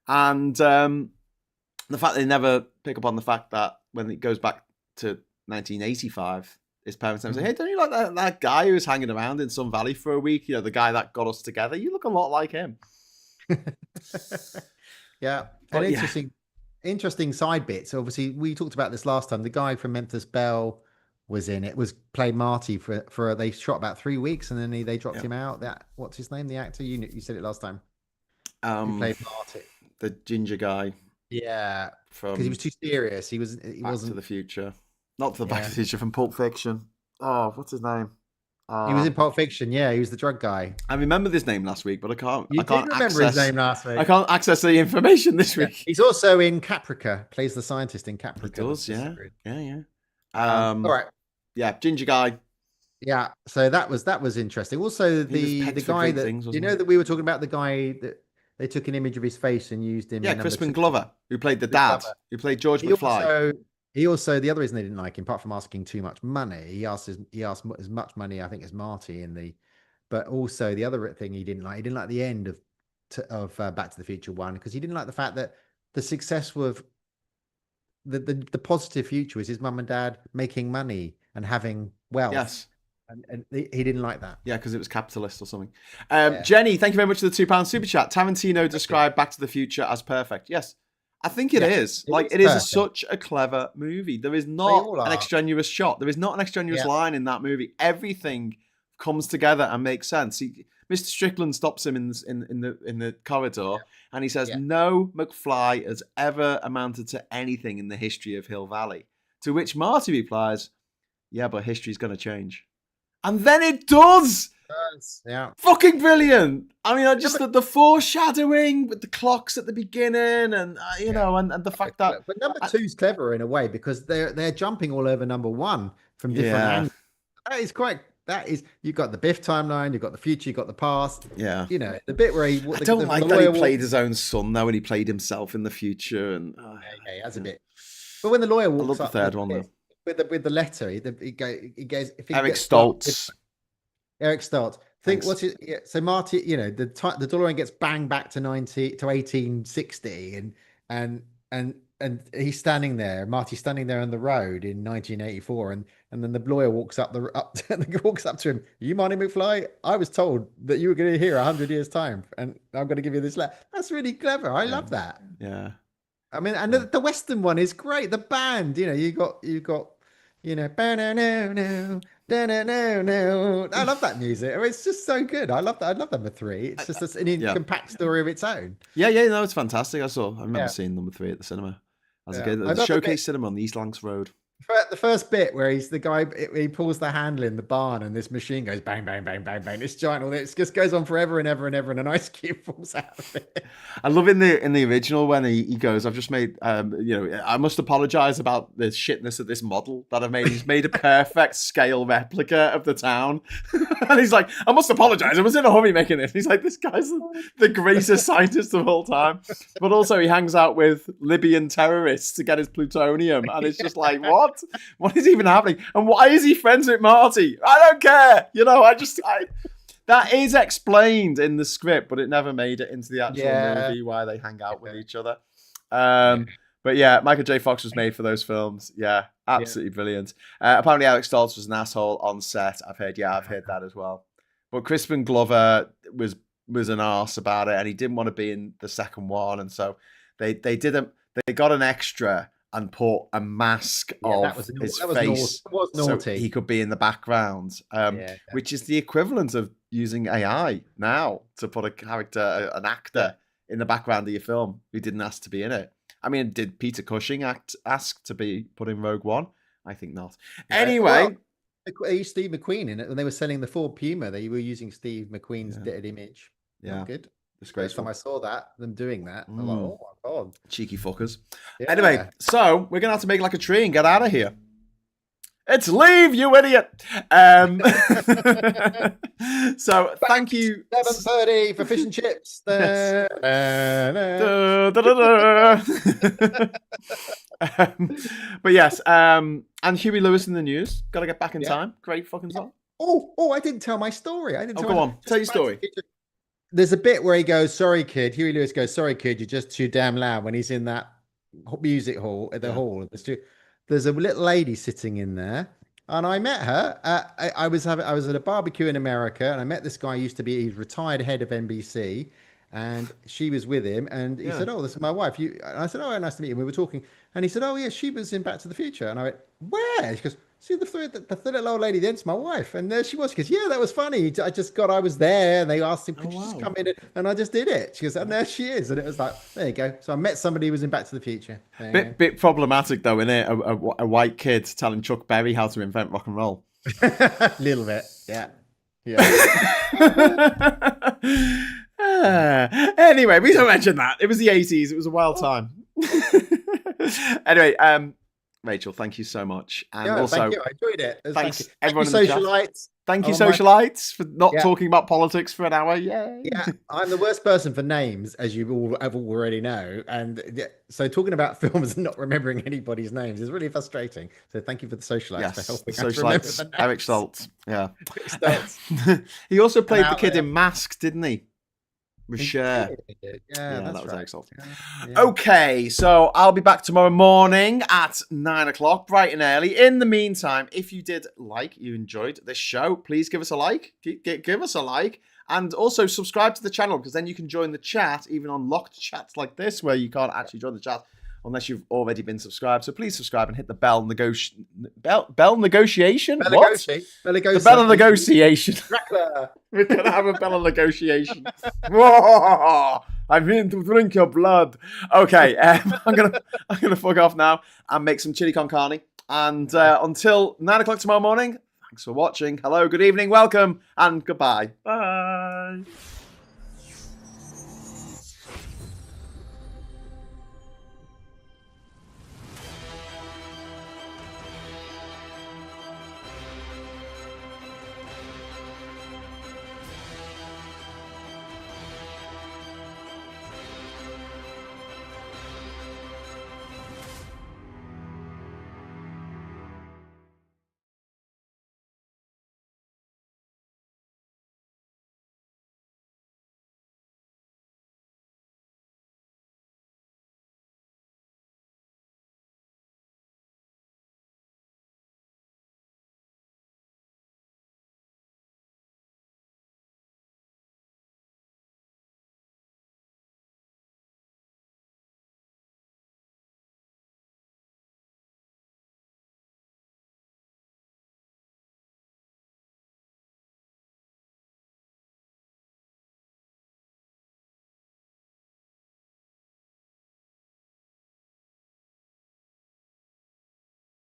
and the fact they never pick up on the fact that when it goes back to 1985. His parents never say, "Hey, don't you like that guy who was hanging around in Sun Valley for a week? The guy that got us together. You look a lot like him." Yeah, and interesting side bits. Obviously, we talked about this last time. The guy from Memphis Belle was in it. Played Marty for they shot about 3 weeks, and then they dropped him out. What's his name? The actor you said it last time. Who played Marty? The ginger guy. Yeah, because he was too serious. He wasn't. Back to the Future. Not the Back to the Future, from Pulp Fiction. Oh, what's his name? He was in Pulp Fiction. Yeah, he was the drug guy. I remembered his name last week, but I can't. You did remember his name last week. I can't access the information this week. He's also in Caprica. Plays the scientist in Caprica. He does, yeah. All right. Yeah, ginger guy. Yeah, so that was interesting. Also, the guy that that we were talking about, the guy that they took an image of his face and used him. Yeah, Crispin Glover, who played the dad, who played George McFly. He also, the other reason they didn't like him, apart from asking too much money, he asked as much money, I think, as Marty but also the other thing he didn't like the end of Back to the Future 1, because he didn't like the fact that the success of the positive future was his mum and dad making money and having wealth. Yes. And he didn't like that. Yeah, because it was capitalist or something. Jenny, thank you very much for the £2 super chat. Tarantino described Back to the Future as perfect. Yes. I think it is. It is such a clever movie. There is not an extraneous shot. There is not an extraneous line in that movie. Everything comes together and makes sense. Mr. Strickland stops him in the corridor and he says, "No McFly has ever amounted to anything in the history of Hill Valley." To which Marty replies, "Yeah, but history's going to change." And then it does. Yeah, fucking brilliant. I mean, the foreshadowing with the clocks at the beginning, and and the fact that. But number two's clever in a way, because they're jumping all over number one from different angles. That is you've got the Biff timeline, you've got the future, you've got the past. Yeah, the bit where I don't like that he played his own son though, and he played himself in the future, and that's a bit. But when the lawyer walks I love the third one though. With the letter, he goes. Eric Stoltz. Eric Stoltz. So Marty, the DeLorean gets banged back to 1860, and he's standing there. Marty's standing there on the road in 1984, and then the lawyer walks up to him. "You Marty McFly? I was told that you were going to hear 100 years time, and I'm going to give you this letter." That's really clever. I love that. Yeah. I mean, and the Western one is great. The band, you got, no, no. I love that music. I mean, it's just so good. I love that. I love number three. It's just an compact story of its own. Yeah, no, it's fantastic. I remember seeing number three at the cinema as a kid. The Showcase Cinema on the East Lancs Road. The first bit where he's the guy, he pulls the handle in the barn and this machine goes bang, bang, bang, bang, bang. It's giant. All this just goes on forever and ever and ever, and an ice cube falls out of it. I love in the original when he goes, I've just made, I must apologize about the shitness of this model that I've made. He's made a perfect scale replica of the town. And he's like, I must apologize. I was in a hurry making this. He's like, this guy's the greatest scientist of all time. But also he hangs out with Libyan terrorists to get his plutonium. And it's just like, what? What is even happening? And why is he friends with Marty? I don't care. That is explained in the script, but it never made it into the actual movie why they hang out with each other. But yeah, Michael J. Fox was made for those films. Yeah, absolutely brilliant. Apparently Alex Stoltz was an asshole on set. I've heard that as well. But Crispin Glover was an arse about it, and he didn't want to be in the second one, and so they got an extra and put a mask of his face so he could be in the background, which is the equivalent of using AI now to put an actor in the background of your film who didn't ask to be in it. I mean, did Peter Cushing ask to be put in Rogue One? I think not. Anyway. They used Steve McQueen in it when they were selling the Ford Puma. They were using Steve McQueen's dead image. Yeah. Good. Disgraceful. First time I saw them doing that, I'm like, oh my God. Cheeky fuckers. Yeah. Anyway, so we're going to have to make like a tree and get out of here. It's leave, you idiot. So thank you. 7:30 for fish and chips. Yes. But yes, and Huey Lewis in the news. Got to get back in time. Great fucking song. Oh, I didn't tell my story. Go on. Tell your story. There's a bit where he goes, sorry, kid. Huey Lewis goes, sorry, kid, you're just too damn loud when he's in that music hall at the hall. There's a little lady sitting in there, and I met her. I was at a barbecue in America, and I met this guy. He's retired head of NBC, and she was with him, and he said, oh, this is my wife. And I said, oh, nice to meet you. We were talking, and he said, oh, yeah, she was in Back to the Future. And I went, where? She goes, see the little old lady, that's my wife. And there she was. She goes, yeah, that was funny. I was there, and they asked him, could you just come in? And I just did it. She goes, and there she is. And it was like, there you go. So I met somebody who was in Back to the Future. Bit problematic, though, isn't it? A white kid telling Chuck Berry how to invent rock and roll. A little bit, yeah. Anyway, we don't mention that. It was the 80s. It was a wild time. Anyway, Rachel, thank you so much. And also, thank you. I enjoyed it. Thanks, everyone. Thank you, socialites. Thank you, socialites, for not talking about politics for an hour. Yay. Yeah, I'm the worst person for names, as you all already know. And so talking about films and not remembering anybody's names is really frustrating. So thank you for the socialites for helping us remember the names. Eric Stoltz. Yeah. He also played the kid in Mask, didn't he? Rocher. Yeah, that was excellent. Yeah. Okay, so I'll be back tomorrow morning at 9 o'clock, bright and early. In the meantime, if you enjoyed this show, please give us a like. Give us a like. And also subscribe to the channel, because then you can join the chat, even on locked chats like this, where you can't actually join the chat unless you've already been subscribed. So please subscribe and hit the bell negotiation. The bell of negotiation. We're gonna have a bell of negotiation. Whoa, I'm in to drink your blood. Okay, I'm gonna fuck off now and make some chili con carne. And until 9 o'clock tomorrow morning, thanks for watching. Hello, good evening, welcome, and goodbye. Bye.